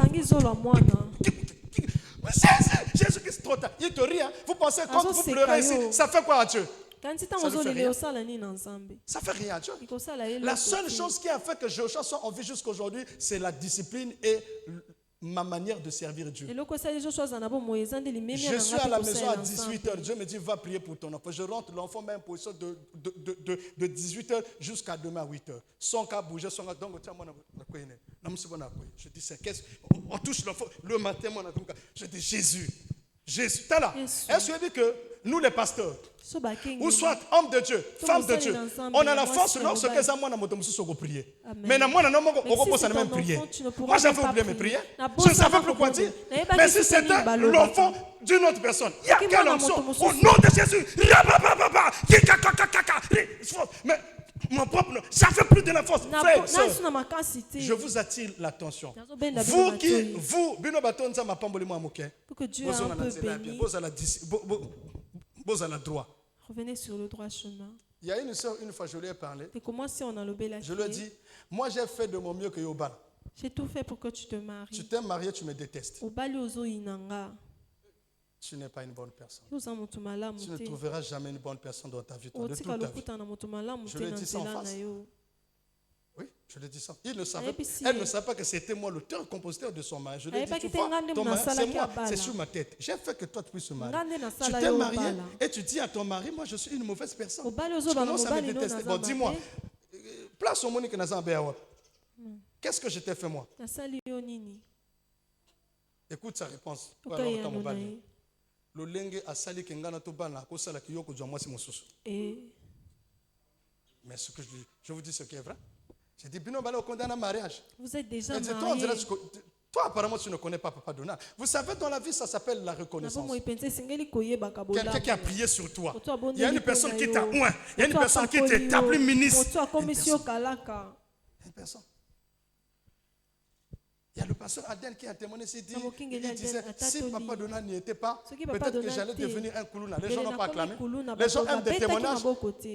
Jésus-Christ trop tard. Il te rit. Hein. Vous pensez quand vous pleurez ici, ça fait quoi à Dieu? Kanti Ça tango ne fait zolele rien. osala nini na Nzambe? Ça fait rien, tu vois. Ikosala eloko La seule te. chose qui a fait que Joshua soit en vie jusqu'aujourd'hui, c'est la discipline et ma manière de servir Dieu. Eloko esali Joshua aza na bomoi eza nde limemia Je na suis nga à la mpe maison à kosalela 18h. Nzambe. Dieu me dit, va prier pour ton enfant. Je rentre, l'enfant met en position de 18h jusqu'à demain à 8h. Son cas bouger, son cas. Donc, tiens, moi, je dis, c'est qu'est-ce on touche l'enfant. Le matin, moi, je dis, Jésus. Jésus. T'as là. Jésus. Est-ce que dit que nous, les pasteurs, So bakengi. ou soit hommes de Dieu, femmes de Dieu, on a la force lorsque les gens ont prié. Mais Amen. moi, on Mais si ne c'est même ton prier. enfant, tu ne pourras Moi, j'avais même pas oublié mes prier. prières. Na Je bosa ne savais plus bako quoi bobe. dire. Na yeba Mais ki si sitani c'était baloba. l'enfant d'une autre personne, il y a Ki quel mwana option moto au mosusu. nom de Jésus. Rabababa, kikakakakaka. Mais mon propre nom, ça fait plus de la force. Na Frère, na sœur, suna makasi te. je vous attire l'attention. Nazobenda bino Vous qui, matoi. vous, bino bato nzamba pamboli mwa moke. Pour que Dieu a un peu béni. Vous à la droit. Revenez sur le droit chemin. Il y a une soeur, une fois, je lui ai parlé. Et comment si on a lobé la Je lui ai dit, moi j'ai fait de mon mieux que Yobal. j'ai tout fait pour que tu te Tu maries. t'es marié, tu me détestes. Obali ozo inanga. Tu n'es pas une bonne personne. Yoza moto malamu Tu ne te. trouveras jamais une bonne personne dans ta vie, toi, de toute Otika ta vie. lokuta na moto malamu Je te l'ai na dit ça en nzela face. na yo. Oui, je l'ai dit ça. Il ne savait, Ayebi si- elle ne savait pas que c'était moi l'auteur, compositeur de son mari. Je lui ai dit, Ayebi tu ki vois, te ngande ton mari, mnasala c'est ki moi, abala. c'est sur ma tête. J'ai fait que toi tu puisses se marier. Ngande na Tu sala t'es yo marié bala. et tu dis à ton mari, moi je suis une mauvaise personne. Obali Tu ozo bana commences à me mobali no détester. na Bon, dis-moi, zamba. place au Monique Nazambeawa. Qu'est-ce que je t'ai fait moi? Nasali yo nini? Écoute sa réponse. Okai ya monai. Lolenge asali kengana to bana kosala kiyoko jwa mwasi mosusu. Et Mais ce que je vous dis ce qui est vrai. J'ai dit bino bala condamné à mariage. vous êtes déjà Et toi, on mariés. dirait, toi apparemment tu ne connais pas Papa Donald. Vous savez dans la vie ça s'appelle la Na reconnaissance. bomo ipenze singeli koyebaka Quelqu'un bolamu. qui a prié sur toi. Moto abondeli Il y a une mpo personne na qui yo. t'a oint. Il y a une Moto personne qui apakoli t'a établi yo. ministre. Moto akomisi yo kalaka. Une personne. Il y a le pasteur Aden qui a témoigné, il disait, si Papa Donald n'y était pas, peut-être que j'allais devenir un koulouna. Les gens n'ont pas acclamé. Les gens aiment des témoignages.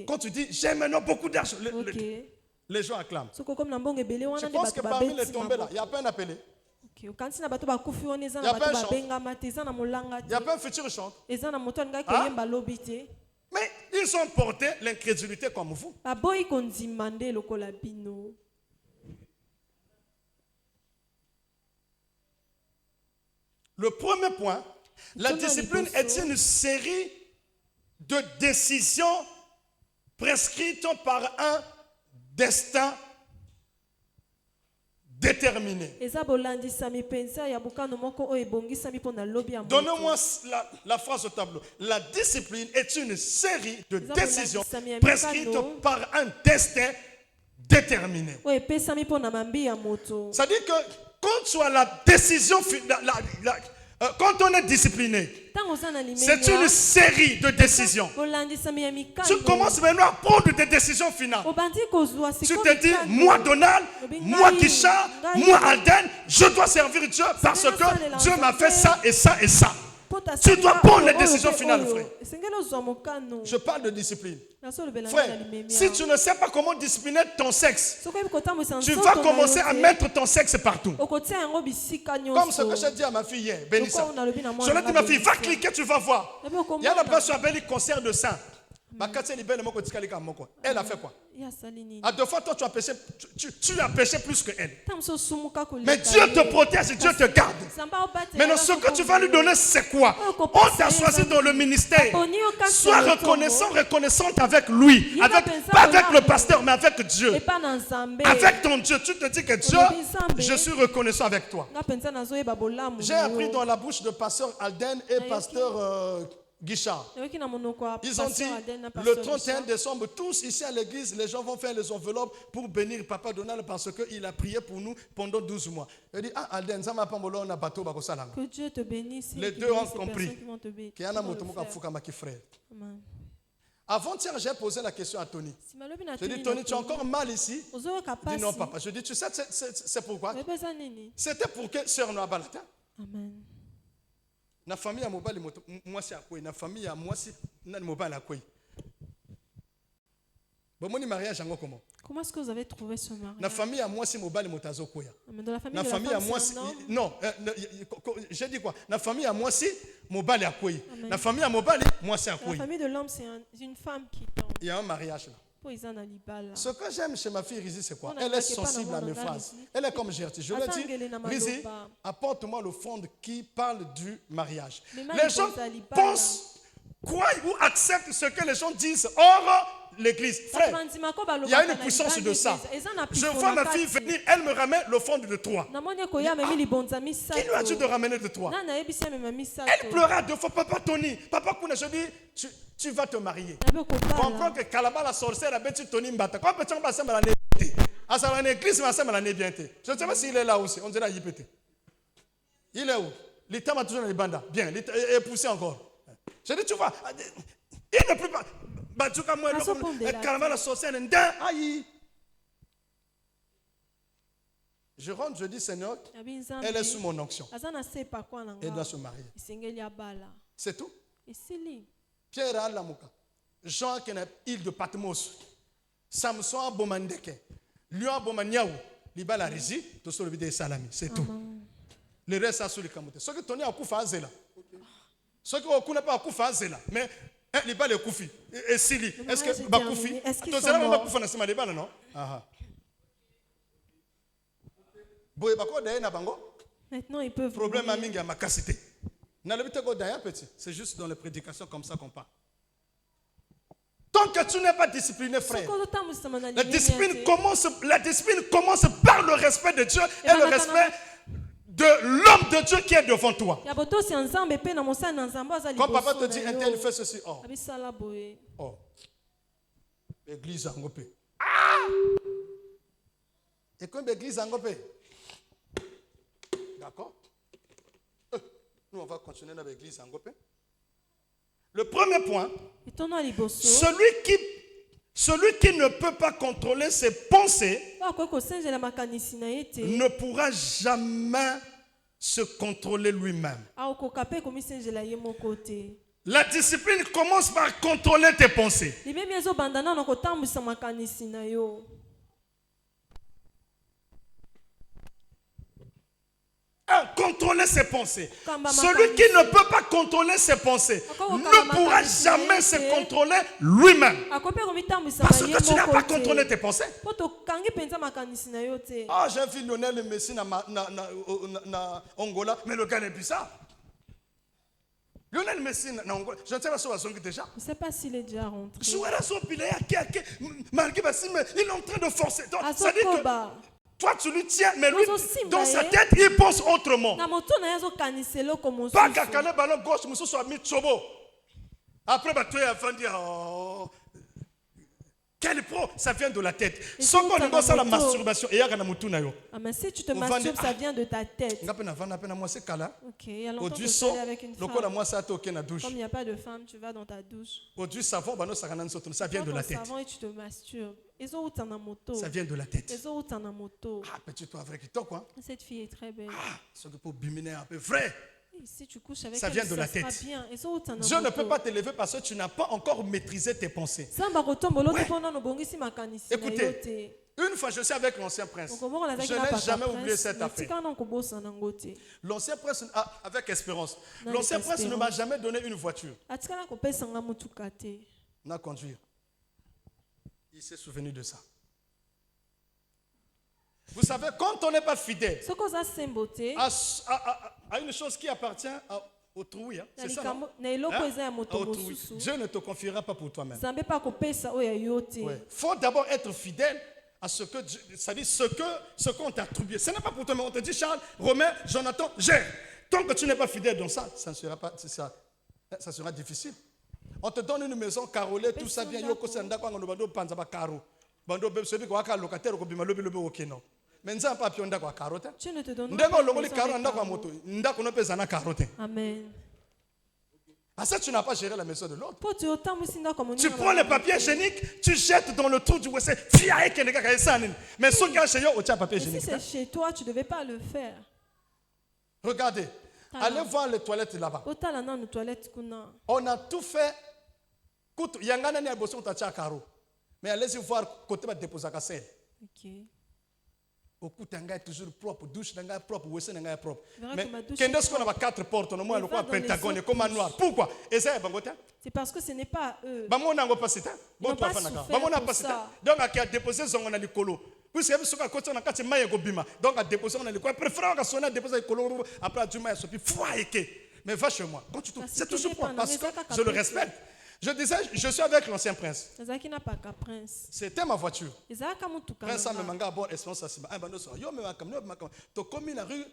Quand tu dis, j'ai maintenant beaucoup d'argent, les gens acclament. Je pense que parmi les tombés là, il n'y a pas un appelé. Il n'y a pas un chant. Il n'y a pas un futur chante. Hein? Mais ils ont porté l'incrédulité comme vous. Le premier point, la discipline est une série de décisions prescrites par un destin déterminé. Donnez-moi la phrase au tableau. La discipline est une série de décisions prescrites par un destin déterminé. C'est-à-dire que quand tu as la décision, quand on est discipliné, c'est une série de décisions. Tu commences maintenant à prendre des décisions finales. Tu te dis, moi Donald, moi Kisha, moi Alden, je dois servir Dieu parce que Dieu m'a fait ça et ça et ça. Tu dois prendre les décisions finales, frère. Je parle de discipline. Frère, si tu ne sais pas comment discipliner ton sexe, tu vas commencer à mettre ton sexe partout. Comme ce que j'ai dit à ma fille hier, Bénissa. Je lui ai dit, ma fille, va cliquer, tu vas voir. Il y a la personne qui a appelé concert de sang. Elle a fait quoi? À deux fois, toi, tu as péché plus que elle. Mais Dieu te protège et Dieu te garde. Maintenant, ce que tu vas lui donner, c'est quoi? On t'a choisi dans le ministère. Sois reconnaissante avec lui. Pas avec le pasteur, mais avec Dieu. Avec ton Dieu, tu te dis que Dieu, je suis reconnaissant avec toi. J'ai appris dans la bouche de pasteur Alden et pasteur Guichard. Ils ont dit, le 31 décembre, tous ici à l'église, les gens vont faire les enveloppes pour bénir Papa Donald parce qu'il a prié pour nous pendant 12 mois. Il dit, ah, Alden, ça m'a pas mollo, on a bateau, que Dieu te bénisse. Les deux ont compris. Avant-hier, j'ai posé la question à Tony. Je dis, Tony, tu as encore mal ici? Il dit, non, papa. Je dis, tu sais, c'est pourquoi? C'était pour que Sœur Noa Balata. Amen. Na famille ya mobali mwasi akwei, na famille ya mwasi na mobali akwei. Bomoni mariage yango comment? Comment est-ce que vous avez trouvé ce Na mariage? famille à moi si mobali motazo koya. Mais dans la famille Na de la famille à femme, moi c'est si un homme. non, j'ai dit quoi? Na famille à moi si mobali a koyi. Amen. Na famille à mobali moi c'est a Dans la koyi. famille de l'homme, c'est une femme qui tombe. Il y a un mariage là. Pour ils en ont libala. Ce que j'aime chez ma fille Rizi, c'est quoi? On a Elle est craqué pas sensible dans à mon mes regard, phrases. Rizi. Elle est comme Gertie. Je lui ai dit, Attends, Ngelena Rizi, Maloba. apporte-moi le fond qui parle du mariage. Mais Les gens Mali pensent, croient ou acceptent ce que les gens disent hors l'église. Frère, il y a une puissance de ça. Je vois ma fille venir, elle me ramène le fond de toi. Qui lui a dit de ramener de toi? Elle pleura deux fois. Papa Tony, Papa Kuna, je dis, tu vas te marier. Comprends que Kalaba la sorcière a bêti Tony Mbata. Quand petit on passe à l'année bien. À sa l'église, on va l'année bien. Je ne sais pas s'il est là aussi. On dirait Yipete. Il est où? L'état m'a toujours dans les bandas. Bien, il est poussé encore. Je dis, tu vois, il ne peut pas. Je rentre, je dis Seigneur, elle est sous mon onction. Elle doit se marier. C'est tout. Pierre Alamuka, Jean qui est île de Patmos, Samson a Bomandeke, Lion a Bomaniaou, Libala Rizi, tout sur le vidéo Salami. C'est tout. Le reste, c'est sur les camotes. Ce que Tony a Koufa Azela. Ce que Oku n'a pas Koufa Azela. Mais les balles est Koufi. Et Sili. Est-ce que Bakoufi? Tu sais là, Bakoufa n'a pas de balles, non? Boye Bako Daye Nabango? Maintenant, ils peuvent. Problème à Minga, ma cassité. C'est juste dans les prédications comme ça qu'on parle. Tant que tu n'es pas discipliné, frère, la discipline commence par le respect de Dieu et le respect de l'homme de Dieu qui est devant toi. Quand papa te dit, un tel fait ceci, oh, l'église a engopé. Et comme l'église a engopé, d'accord? Nous, on va continuer dans l'église Angopé. Le premier point, celui qui ne peut pas contrôler ses pensées ne pourra jamais se contrôler lui-même. La discipline commence par contrôler tes pensées. Contrôler ses pensées. Celui qui ne peut pas contrôler ses pensées ne pourra jamais se contrôler lui-même. Parce que tu n'as pas contrôlé tes pensées. Ah, j'ai vu Lionel Messi na Angola, mais le gars n'est plus ça. Lionel Messi na Angola, je ne sais pas si on a déjà. Je ne sais pas s'il est déjà rentré. Il est en train de forcer. Ça dit que toi, tu lui tiens, mais lui, dans sa tête, il pense autrement. Pas qu'à le ballon gauche, monsieur soit mis chobo. Après, tu es avant de dire, oh, quel pro, ça vient de la tête. Sans qu'on ne ça la masturbation. Mais si tu te masturbes, ça vient de ta tête. Ok, il y a longtemps que tu es avec une femme. Comme il n'y a pas de femme, tu vas dans ta douche. Ça vient de la tête. Et tu te masturbes. Ça vient de la tête. Ah, petit toi vrai qui quoi? Cette fille est très belle. Ah, ce que pour biminer un peu vrai. Si tu couches avec ça elle, vient de ça la sera tête. bien. Dieu ne peut pas t'élever parce que tu n'as pas encore maîtrisé tes pensées. Ouais. Écoutez, une fois je suis avec l'ancien prince. Je n'ai jamais oublié cette affaire. L'ancien prince, avec espérance, l'ancien prince ne m'a jamais donné une voiture. On a conduire. Il s'est souvenu de ça. Vous savez, quand on n'est pas fidèle à une chose qui appartient à autrui, c'est ça, non? À autrui. Dieu ne te confiera pas pour toi-même. Il faut d'abord être fidèle à ce que, c'est-à-dire ce qu'on t'a attribué. Ce n'est pas pour toi-même. On te dit, Charles, Romain, Jonathan, gère. Tant que tu n'es pas fidèle dans ça, ça sera difficile. On te donne une maison carrelée, tout ça vient. Mais tu ne te donnes pas. Amen. Ah, ça, tu n'as pas géré la maison de l'autre. Tu prends les papiers hygiéniques, tu jettes dans le trou du WC. Mais ce gars chez eux, tu as papier hygiénique. Si c'est chez toi, tu ne devais pas le faire. Regardez, allez voir les toilettes là-bas. On a tout fait. Mais allez-y voir côté de déposer à sel. Ok. Au coup, tanga est toujours propre, douche tanga est propre, wese tanga est propre. Verra Mais que ma douche quand est est-ce qu'on a 4 portes, on a Mais le va dans les pentagone autres comme un douches. noir. Pourquoi? Et ça est bangote. C'est parce que ce n'est pas eux. Bamon n'a pas cité. Bon, n'ont toi, pas fanaka. souffert Bamon n'a pour pas cité. ça. Donc, à qui a déposé son on a le colo. Puisque vous savez que on a quatre mailles bima. Donc, à déposer on a le quoi. Préférant qu'à sonner déposer le colo après du maille puis foi et mais va chez moi. Quand tu trouves, c'est toujours point parce que je le respecte. Je disais, je suis avec l'ancien prince. Ezaki n'a pas qu'un prince. C'était ma voiture. Ezaka mutuka. Prince a me manga à bord espérance à Simba. Ah ben non, yo me makam, yo me makam. To comme la rue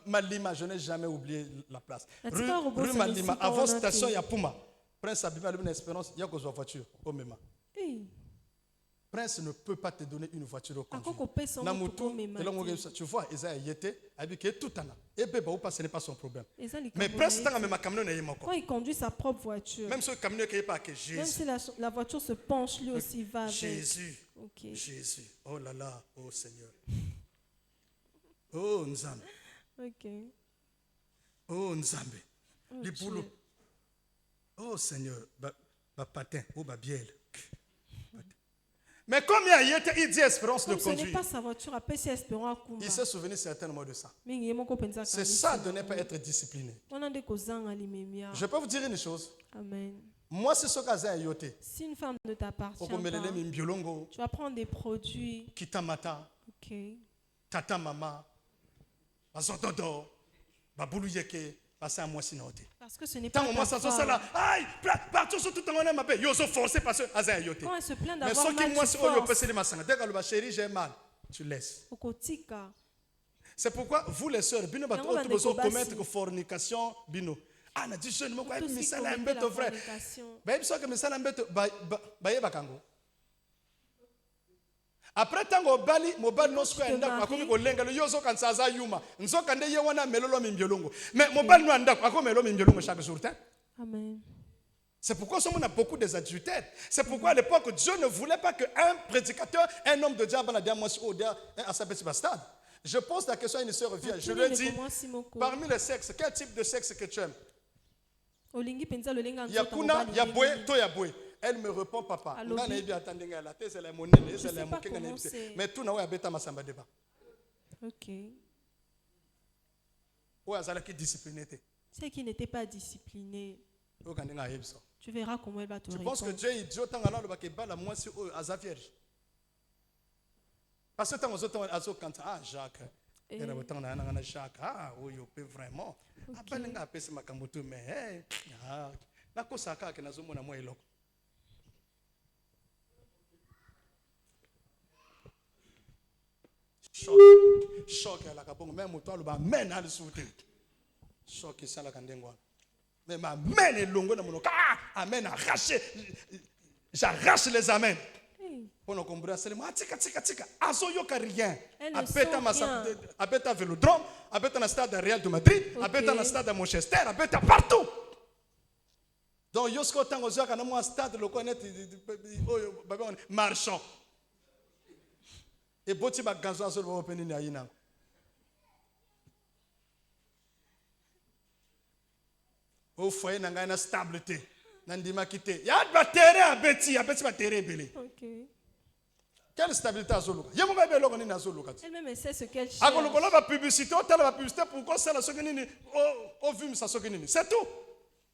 Malima, je n'ai jamais oublié la place. Rue Malima, avant station Yapuma. Prince a bima une espérance, il y a une voiture au même. Prince ne peut pas te donner une voiture au conduit. Tu vois, Isaïe était habitué tout en a. Et bébé, ce n'est pas son problème. Mais Prince n'a même pas camion. Quand il conduit sa propre voiture, même si le camion n'est pas que Jésus. même si la voiture se penche, lui aussi va avec. Jésus. Okay. Jésus. Oh là là, oh Seigneur. Oh Nzambe. Ok. Oh Nzambe. Oh, Les boulots. Oh Seigneur. Ba patin. Oh ba biel. Mais comme il dit espérance de Comme ce n'est conduire, pas sa voiture, après c'est espérant à Kumba. il s'est souvenu certainement de ça. Mais il y a mon copain C'est ça de ne pas être discipliné. On a des cousins à l'immédiat. Je peux vous dire une chose. Amen. Moi, c'est ce que j'ai yoté. Si une femme ne t'appartient pas, Mbiolongo, tu vas prendre des produits. Kitamata, Ok. Tata Mama, Bazododo, Baboulou Yeke, Bassa Moissinote. Parce que ce n'est pas Tant moi, ça se ta là, femme. aïe, partout sur tout le monde, ma belle, yo, so forcé parce que Azay yoté. Quand elle se plaint Mais d'avoir ce qui mal, moi, tu c'est au forces. de ma sang. Dès que le chéri, j'ai mal, tu laisses. Okotika. C'est pourquoi vous, les sœurs, bino Yango bato, bandeko tu peux basi. commettre fornication, bino. Ah, na dit jeune, moi, Tout aussi misala commettre la mbeto frère. fornication. Bah, il que misala mbeto, baye bakango. Après tango bali mobali no siko ndako akomi kolenga lo yozo kan saza yuma nzoka nde ye wana melolo mimbiolongo mais mobali no ndako akomi melolo mimbiolongo chaque jour. Amen. C'est pourquoi on a beaucoup des adultères. C'est pourquoi à l'époque Dieu ne voulait pas qu'un prédicateur, un homme de Dieu à sa petite stade. Je pose la question à une sœur vierge. Je lui ai dit, parmi les sexes, quel type de sexe que tu aimes? Yakuna, Yaboué, Toyaboué. Elle me répond, papa. Mais tout n'a pas samba débat. Ok. Discipliné. Ceux qui n'étaient pas disciplinés, Tu tu verras comment elle va te penses que répondre. Dieu est idiot tant que la moi sur eux à sa vierge? Parce que tant aux autres, ah, Jacques. Et là, autant on a Jacques. Ah, oui, on peut vraiment. Après, on a appelé ce macamoto, mais la cause à quoi que nous avons moi éloquent. Choc à la capon, même toi le bas mène à le soutenir. Choc ça la candengwa. Mais ma mène est longue dans mon amen arraché. J'arrache les amens. Pour nous comprendre seulement tika aso yoka rien. Apeta masa apeta Vélodrome, apeta na stade Real de Madrid, apeta na stade Manchester, apeta partout. Donc yosko tango zoka na mo stade le connaître marchand. Et boti ba ganzo aso le open ni ayina. Au foyer nanga na stabilité. Nandima kité. Ya ba terrain abeti ba terrain belé. Ok. Quelle stabilité à Zoluka? Yemo ba beloko ni na Zoluka. Elle-même sait ce qu'elle cherche. Akolo kola ba publicité, on telle la publicité pourquoi ça la sokini ni au vu ça sokini ni. C'est tout.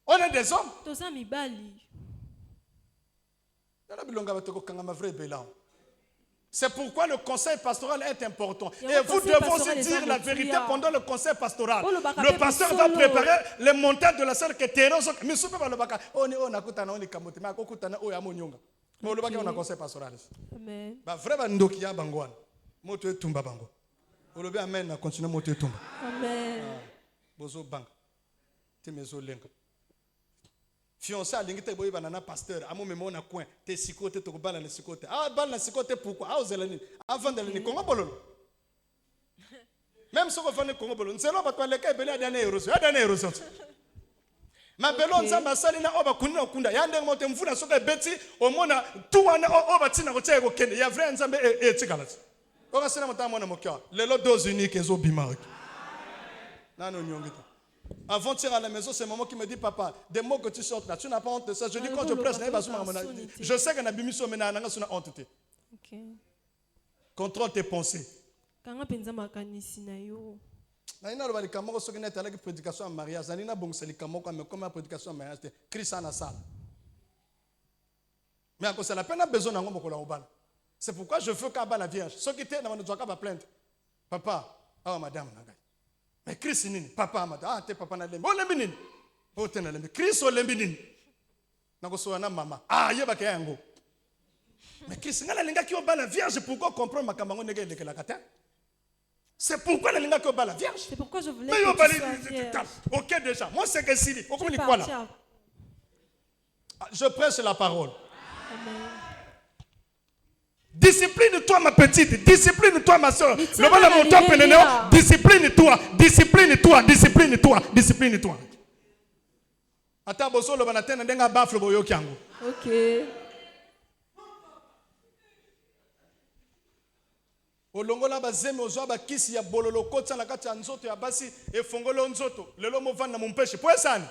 On est des hommes. Toza mibali. Yala bilonga ba toko kanga ma vrai belao. C'est pourquoi le conseil pastoral est important. Et vous devez aussi dire la vérité pendant le conseil pastoral. Le pasteur va préparer les montagnes de la salle que terrain. Mais ce n'est pas le baka. On est nakutana on est kamote. Mais akutana o ya monyonga. Mais le baka on a conseil pastoral. Amen. Ba vraiment ndoki ya bangwana. Moto etumba bango. Le bien amen na continue moto etumba. Amen. Bozo bang. Temezo lenga. Fiancé à l'ingité boy banana pasteur amo memo na coin te sikote to bala na sikote ah bala na sikote pourquoi ah ozelani avant de l'année Congo bololo même si on va Congo bololo nzelo ba twale ka bele adane eroso ma belo nzamba sali na oba kunina kunda yande mote mvula soka beti omona tuwana oba tina ko tseko kende ya vrai nzambe e tsikala o ka sena mota mona mokya lelo 2 unique ezo bima nano nyongita Avant-hier à la maison, c'est maman qui me dit, papa, des mots que tu sortes là, tu n'as pas honte de ça. Je dis, quand je prêche, je sais qu'on a bimi sur mena, on a honte. Ok. Contrôle tes pensées. Kanga penza makanisi na yo. Na ina roba likamoko soki na tala ki prédication en mariage, na bongo c'est likamoko mais comme la prédication en mariage, Christ en a ça. Mais encore c'est la peine a besoin d'ango mokola obala. C'est pourquoi je veux qu'aba la vierge. Ce qui était na doit pas plaindre. Papa, ah madame nanga. Mais Christ nini? Papa madame, ah te papa na lembi. Oh lembi nini? Oh te na lembi. Christ o lembi nini? Na ko so na mama. Ah yeba ke yango. Mais Christ ngala linga ki obala vierge pourquoi comprendre makambango nege lekela kata? C'est pourquoi la linga ki obala vierge. C'est pourquoi je voulais mais que tu sois vierge. OK déjà. Moi c'est que si. Je prêche la parole. Amen. Discipline-toi ma petite, discipline-toi ma soeur. Discipline-toi. Discipline-toi, discipline-toi, discipline-toi, discipline-toi. Ata boso lo banatena ndenga bafle boyo kyango. OK. Olongola bazeme ozwa bakisi ya bololo kotsa na kati ya nzoto ya basi efongolo nzoto. Lelo mo vanda mumpeshe. Poesani.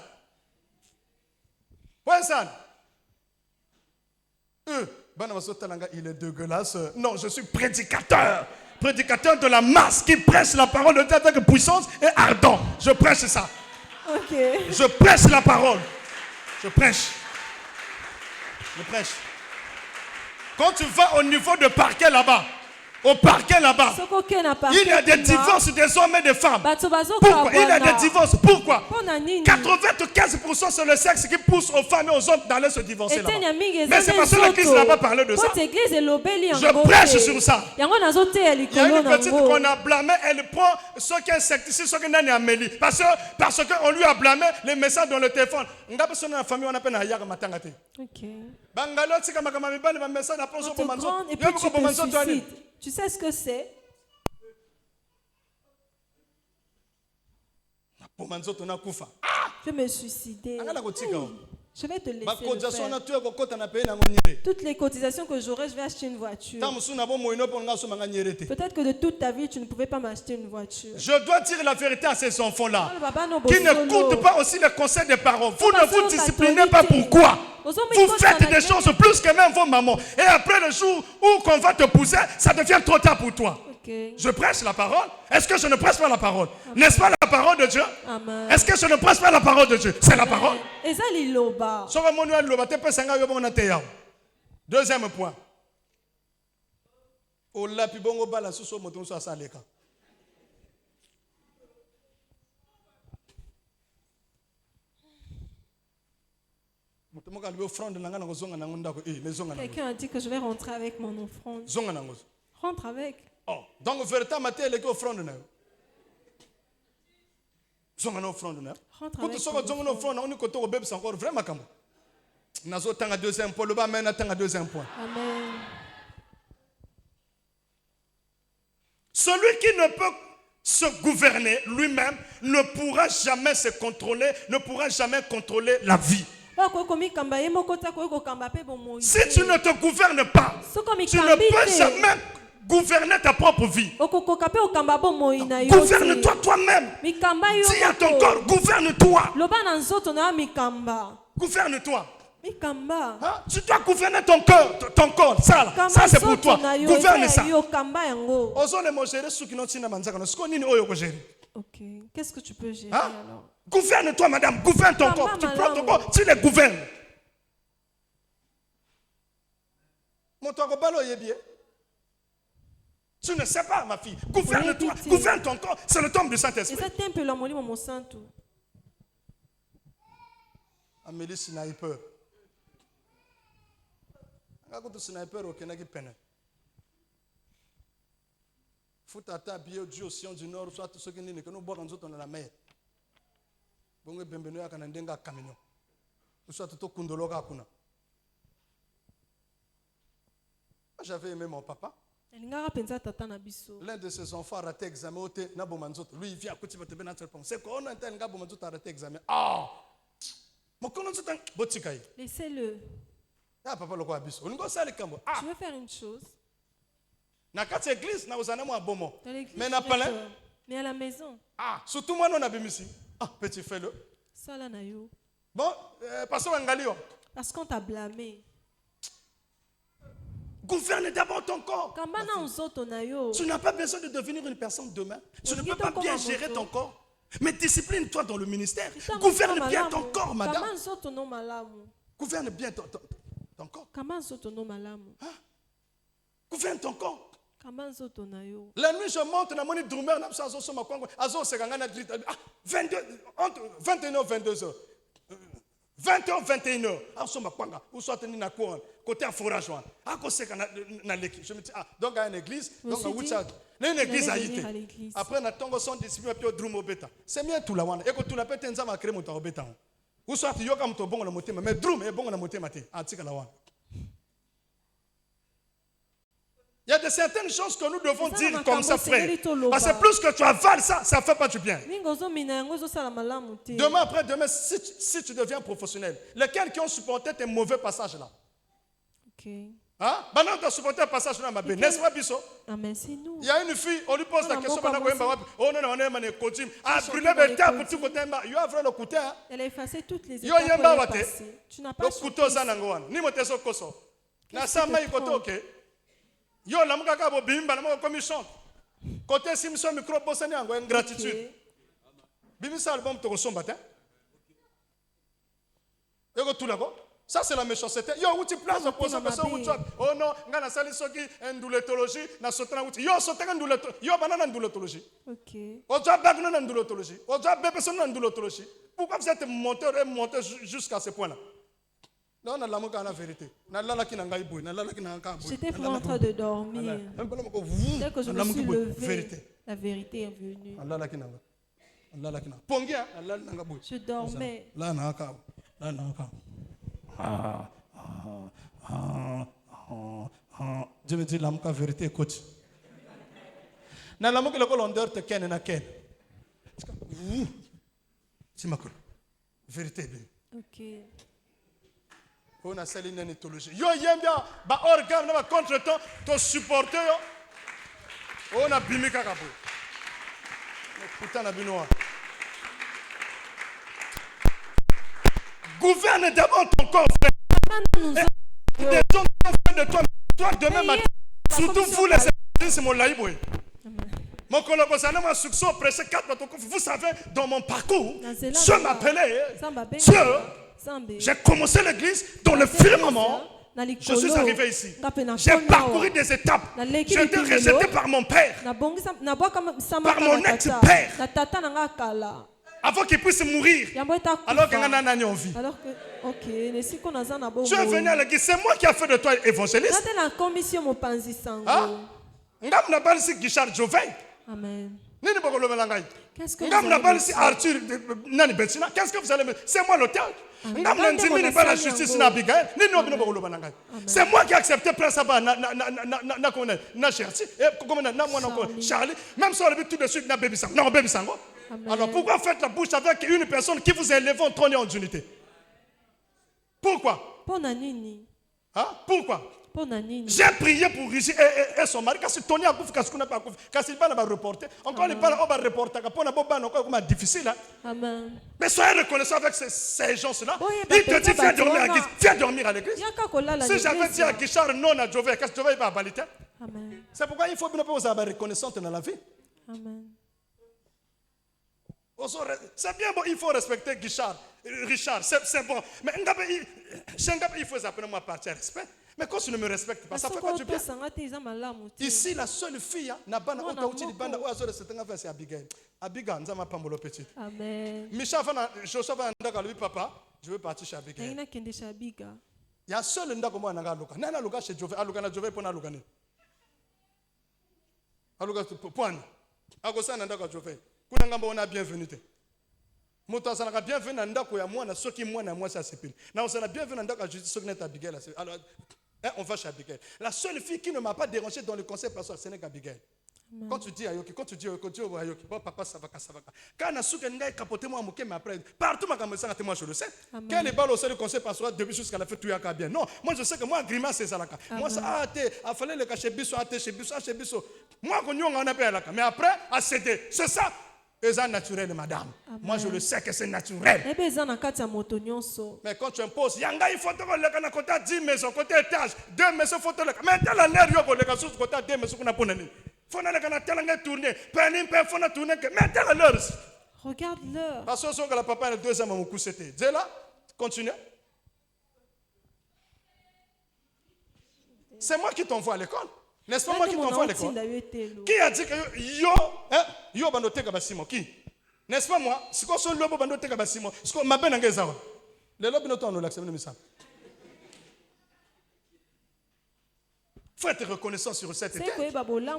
Poesani. Il est dégueulasse. Non, je suis prédicateur. Prédicateur de la masse qui prêche la parole de Dieu avec puissance et ardent. Je prêche ça. OK. Je prêche la parole. Je prêche. Je prêche. Quand tu vas au niveau de parquet là-bas, au parquet là-bas, il y a des divorces des hommes et des femmes. Pourquoi? Il y a des divorces. Pourquoi? 95% c'est le sexe qui pousse aux femmes et aux hommes d'aller se divorcer là-bas. Mais c'est parce que l'Église n'a pas parlé de ça. Je prêche sur ça. Il y a une petite qu'on a blâmée, elle prend ce qui est insecticide, ce qui est amélie. Parce qu'on lui a blâmé les messages dans le téléphone. On a besoin de la famille, on appelle un yaga matangate. OK. On te prend et puis tu te suicides. Tu sais ce que c'est? Je vais me suicider. Je vais te laisser le faire. Toutes les cotisations que j'aurai, je vais acheter une voiture. Peut-être que de toute ta vie, tu ne pouvais pas m'acheter une voiture. Je dois dire la vérité à ces enfants-là qui n'écoutent pas aussi les conseils des parents. Vous ne vous disciplinez pas. Pourquoi? Vous faites des choses plus que même vos mamans. Et après le jour où qu'on va te pousser, ça devient trop tard pour toi. Okay. Je prêche la parole. Est-ce que je ne prêche pas la parole? N'est-ce pas la parole de Dieu? Amen. Est-ce que je ne prêche pas la parole de Dieu? C'est la parole. Deuxième point. Quelqu'un a dit que je vais rentrer avec mon offrande. Rentre avec. Oh, donc véritablement tu es offrande. Rentre avec. Deuxième point. Amen. Celui qui ne peut se gouverner lui-même ne pourra jamais se contrôler, ne pourra jamais contrôler la vie. Si tu ne te gouvernes pas, tu ne peux jamais gouverner ta propre vie. Gouverne-toi toi-même. Dis à ton corps, gouverne-toi. Gouverne-toi. Hein? Tu dois gouverner ton corps. Ça c'est pour toi. Gouverne ça. Ok. Qu'est-ce que tu peux gérer alors? Gouverne-toi, madame. Gouverne ton corps. Tu prends ton corps, tu les gouvernes. Tu ne sais pas, ma fille. Gouverne-toi. Gouverne ton corps. C'est le temple du Saint-Esprit. Amélie Sniper. Sniper au Kenya qui peine. Faut t'attaquer au Océan du Nord, soit ceux qui ne nous boivent dans la mer. Bongo bembeno ya kanandenga camion. Soit tout kundologa kuna. J'avais aimé mon papa. L'un de ses enfants a raté examen. Lui, il vient à côté de te c'est qu'on a un gars a raté examen. Ah! Laissez-le. Ah, papa, Je veux faire une chose. Dans l'église, Mais à la maison. ah, surtout moi, non, Ah, petit, fais-le. Ça là, na yo. Bon, passons à Ngalio. Parce qu'on t'a blâmé. Gouverne d'abord ton corps. Kambana nzoto na yo. Tu n'as pas besoin de devenir une personne demain. Tu ne Olingi peux pas tokoma bien gérer moto. ton corps. Mais discipline-toi dans le ministère. Ntango Gouverne nzoto bien malamu. ton corps, madame. Kama nzoto no malamu. Gouverne bien ton corps. Kama nzoto no malamu. Gouverne ton corps. Kama nzoto na yo. La nuit, je monte dans mon drummer, na azo soma kwango, azo seganga 22, entre 21h, 22h. 20h, 21h. Azo makwanga, ou soit tenu na cour, côté à forage. Ako seganga na l'église. Je me dis, donc il y a une église, donc il y a une église à Ité. Après, na tongo son discipline, puis au drum au bêta. C'est bien tout la wana. Et que tout la pète, enza ma crème au bêta. Ou soit yoga mto bon la moté, mais drum est bon la moté maté. Antika la wana. Il y a de certaines choses que nous devons dire comme ça, frère. Parce que plus que tu avales ça, ça ne fait pas du bien. Demain, après-demain, si tu deviens professionnel, lesquels qui ont supporté tes mauvais passages là? Ok. Hein? Maintenant, tu as supporté un passage là, n'est-ce pas, Bisso? Ah, mais c'est nous. Il y a une fille, on lui pose la question, oh non, on est mané coutume. Ah, brûler le terre pour tout côté, il y a vraiment le couteau. Elle a effacé toutes les étapes. Tu n'as pas le couteau, ça n'a pas. Ni moté so koso. Na sama y koto, ok. Yo la muka kabo bimba la muka comme il chante. Côté Simson micro bossani ango ingratitude. Bibi ça album to somba ta. Ego tout là-bas. Ça c'est la méchanceté. Yo uti place de poser personne ou toi. Oh non, ngana sali soki nduletologie na sotana uti. Yo sotana nduletologie. Yo banana nduletologie. OK. Oja bagno na nduletologie. Oja bébé son na nduletologie. Pourquoi vous êtes monté jusqu'à ce point-là? Non, la vérité. J'étais pas en train de dormir. Dès que je me suis levé, la vérité est venue. Je dormais. Je me dis, la vérité, écoute. Na la muka le l'ondeur te ken na ken. C'est ma vérité. OK. On a scellé une éthologie. Yo yembia ba organe na contre temps to supporter yo. On a bimi kakapo. Putain na binoa. Gouverne d'abord ton corps, frère. Des gens de toi, toi demain matin. Surtout vous les c'est mon laïboy. Mon collègue, vous savez, dans mon parcours, Dieu m'appelait. J'ai commencé l'église dans le firmament. Je suis arrivé ici. J'ai parcouru des étapes. J'ai été rejeté par mon père, par mon ex-père, avant qu'il puisse mourir. Alors qu'il en a en vie. Je suis venu à l'église. C'est moi qui ai fait de toi évangéliste. Amen. Qu'est-ce que vous allez me dire? Qu'est-ce que vous allez me dire? C'est moi l'auteur. C'est moi qui ai accepté Prince Abba, Charlie. Même si on a vu tout de suite, alors pourquoi faites la bouche avec une personne qui vous élève en trône et en unité? Pourquoi? Pourquoi? J'ai prié pour Rigi et son mari. Quand Tony a coupé, quand n'a pas coupé, quand il va reporter, encore il parle, on va reporter. Quand on a pas encore difficile. Mais soyez reconnaissants avec ces gens-là. Il te dit viens dormir à l'église. Viens dormir à l'église. Si j'avais dit à Guichard non à Jové, qu'est-ce que Jové va baliter? C'est pourquoi il faut bien avoir reconnaissance dans la vie. C'est bien bon, il faut respecter Guichard, Richard, c'est bon. Mais il faut appeler moi partir respect. Mais quand tu ne me respectes pas, ça ne fait pas du bien. Ici, la seule fille, c'est Abigail. Abigail, nous avons pas mon petit. Amen. Micha, papa, je veux partir chez Abigail. Il y a seul ndako moi nanga luka. Nana luka chez Jove, aluka na Jove pona luka ni. Aluka point. Agosa na ndako Jove. Kuna ngamba ona bienvenue. Moto asana bienvenue na ndako ya mwana soki mwana moi ça s'épile. Na osana bienvenue na ndako ya justice soki na Abigail. Alors on va chez Abigail. La seule fille qui ne m'a pas dérangé dans le conseil pastoral, c'est Abigail. Quand tu dis Ayoki, quand tu dis Ayoki, bon papa ça va. Quand on a su que n'gai capoté moi mais après partout ma caméra moi je le sais. Quel est bal au sein du conseil pastoral depuis jusqu'à la fête tout yaka bien. Non, moi je sais que moi grimace c'est ça là. Moi ça a fallu le cacher biso chez biso. Moi qu'on y on a pas là. Mais après à céder. C'est ça. C'est naturel, madame. Amen. Moi, je le sais que c'est naturel. Ebe eza na kati ya moto nyonso. Mais quand tu imposes, yanga il faut te le na côté 10 maisons, côté étage, 2 maisons, faut te le. Mais t'as la nerf yo le sous côté 2 maisons qu'on a pour nani. Faut na le kana tellement tourner, peine pe faut na tourner que mais t'as l'heure. Regarde l'heure. Parce que la papa le deuxième mon coup c'était. Dis là, continue. C'est moi qui t'envoie à l'école. N'est-ce pas moi qui t'envoie à l'école? Qui a dit que yo bandote kabasimo qui? N'est-ce pas moi? Si quoi son lobo bandote kabasimo, si quoi ma benanga zawa. Le lobo no tono l'accepte de ça. Faut être reconnaissant sur cette terre.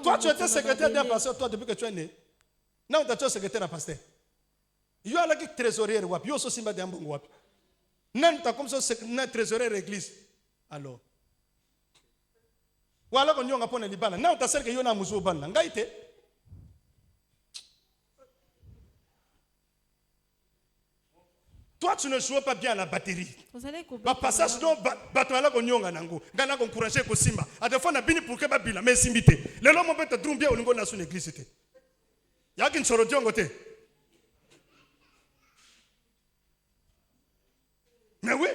Toi tu étais secrétaire d'un pasteur toi depuis que tu es né. Non, tu es secrétaire d'un pasteur. Yo ala ki trésorier wap, yo so simba de ambongo wap. Nan ta comme ça trésorier église. Alors wala ko nyonga pona libala na utasel ke yona muzo bana ngaite toi tu ne joues pas bien à la batterie ba passage non bato ala ko nyonga nango ngana ko encourager ko simba atefo na bini pour que ba bila mais simbité lelo mo beta drum bien olingo na son église té yakin soro diongo té mais oui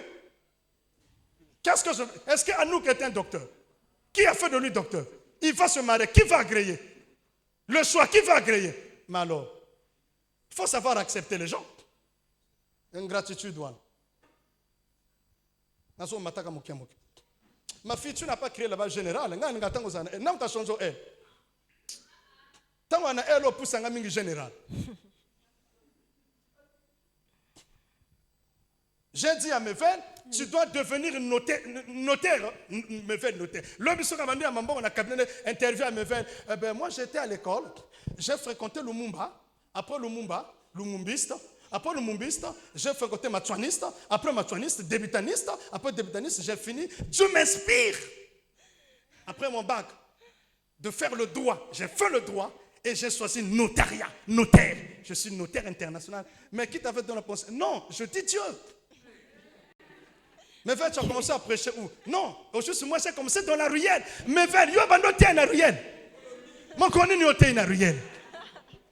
qu'est-ce que est-ce que Anouk est un docteur? Qui a fait de lui docteur? Il va se marier. Qui va agréer? Le choix, qui va agréer? Mais alors, il faut savoir accepter les gens. Ingratitude, one. Ma fille, tu n'as pas créé là-bas général. Non, tu as changé elle. Tant qu'on a elle, on pousse un ami général. J'ai dit à mes veines, tu dois devenir notaire. Mes veines notaire. L'homme qui a vendu à Mambo, on a cabinet interview à mes veines. Moi, j'étais à l'école, j'ai fréquenté Lumumba. Après Lumumba, Lumumbiste. Après Lumumbiste, j'ai fréquenté Matouaniste. Après Matouaniste, débutaniste. Après débutaniste, j'ai fini. Dieu m'inspire. Après mon bac, de faire le droit. J'ai fait le droit et j'ai choisi notariat, notaire. Je suis notaire international. Mais qui t'avait donné la pensée? Non, je dis Dieu. Mais tu as commencé à prêcher où? Non, juste moi j'ai commencé dans la ruelle. Mais il y a dans la ruelle. Mon connaît dans la ruelle.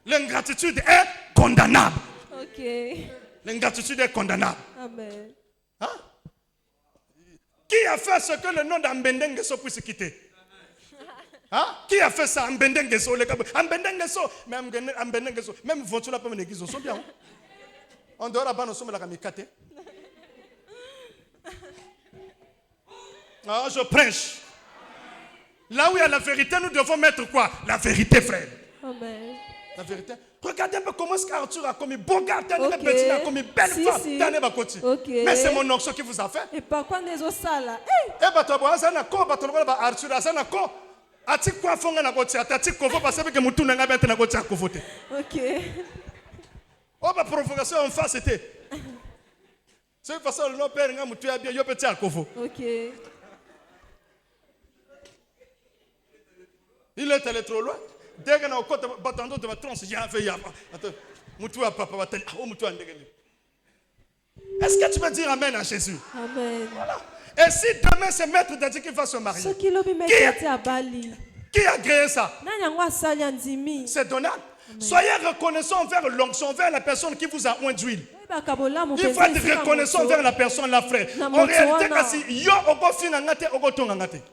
L'ingratitude est condamnable. Ok. L'ingratitude est condamnable. Amen. Hein? Qui a fait ce que le nom d'Ambendengeso puisse quitter? Hein? Qui a fait ça? Ambendengeso. Ambendengeso. Mais Ambendengeso. Même Vontula peut me l'église. Ils bien. On dehors là-bas, nous sommes là comme Kate. Ah, je prêche. Là où il y a la vérité, nous devons mettre quoi? La vérité, frère. Amen. La vérité. Regardez un peu comment est-ce qu'Arthur a commis beau gars, a commis belle femme. Okay. Mais c'est mon oncle qui vous a fait. Et par quoi les autres là? Eh bien, tu as ko Arthur, a ko. Ati quoi fonga na kotia, ati kovo parce que mutu na ngabete na kotia kovote. OK. Oh, ma provocation en face c'était. C'est parce que le père nga mutu ya bien yo petit à kovo. OK. Il est allé trop loin. Dès qu'on a au côté batando de ma tronche, il y a fait yama. Mutu à papa batel. Oh mutu à ndegeli. Est-ce que tu peux dire amen à Jésus? Amen. Voilà. Et si demain c'est maître de Dieu qui va se marier, qui a créé ça? C'est Donald. Soyez reconnaissant envers l'onction, envers la personne qui vous a oint d'huile. Il faut être reconnaissant envers la personne, la frère. En réalité,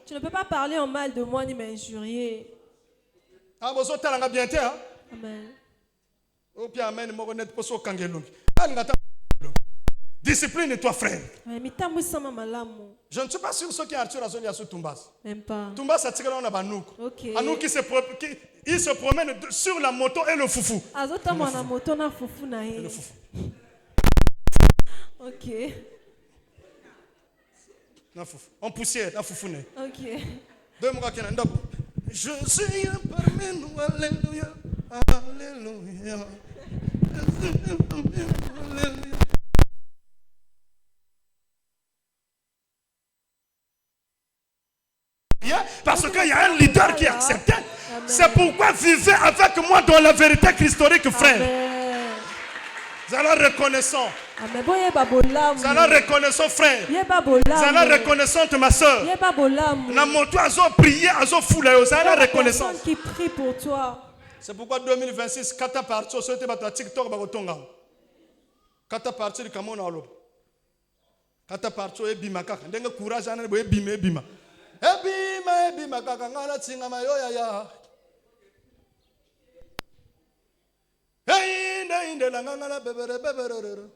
tu ne peux pas parler en mal de moi ni m'injurier. Ah, vous êtes bien, hein? Amen. Discipline-toi, frère. Je ne suis pas sûr que ceux qui ont Arthur Azoli sous Tumbas. Même pas. Tumbas a tiré dans Anouk. Okay. Anouk il se promène sur la moto et le foufou. Et le foufou. Ok. En poussière, la foufou. Ok. Je suis parmi nous, alléluia. Alléluia. Alléluia. Parce qu'il y a un leader qui acceptait. C'est pourquoi vivez avec moi dans la vérité christorique, frère. Vous allez reconnaissant. Vous allez reconnaissant, frère. Vous allez reconnaissante, ma soeur. La moto a prié, a foulé. Vous allez reconnaissant. Qui prie pour toi. C'est pourquoi 2026, kata parti, sur le TikTok, bagotonga. Kata parti du Cameroun à l'eau. Kata parti, et bima kaka. Dengue courage, ane boye bima, bima. E bima kaka, ngala tinga mayo ya ya. Hey, inde la ngala bebere.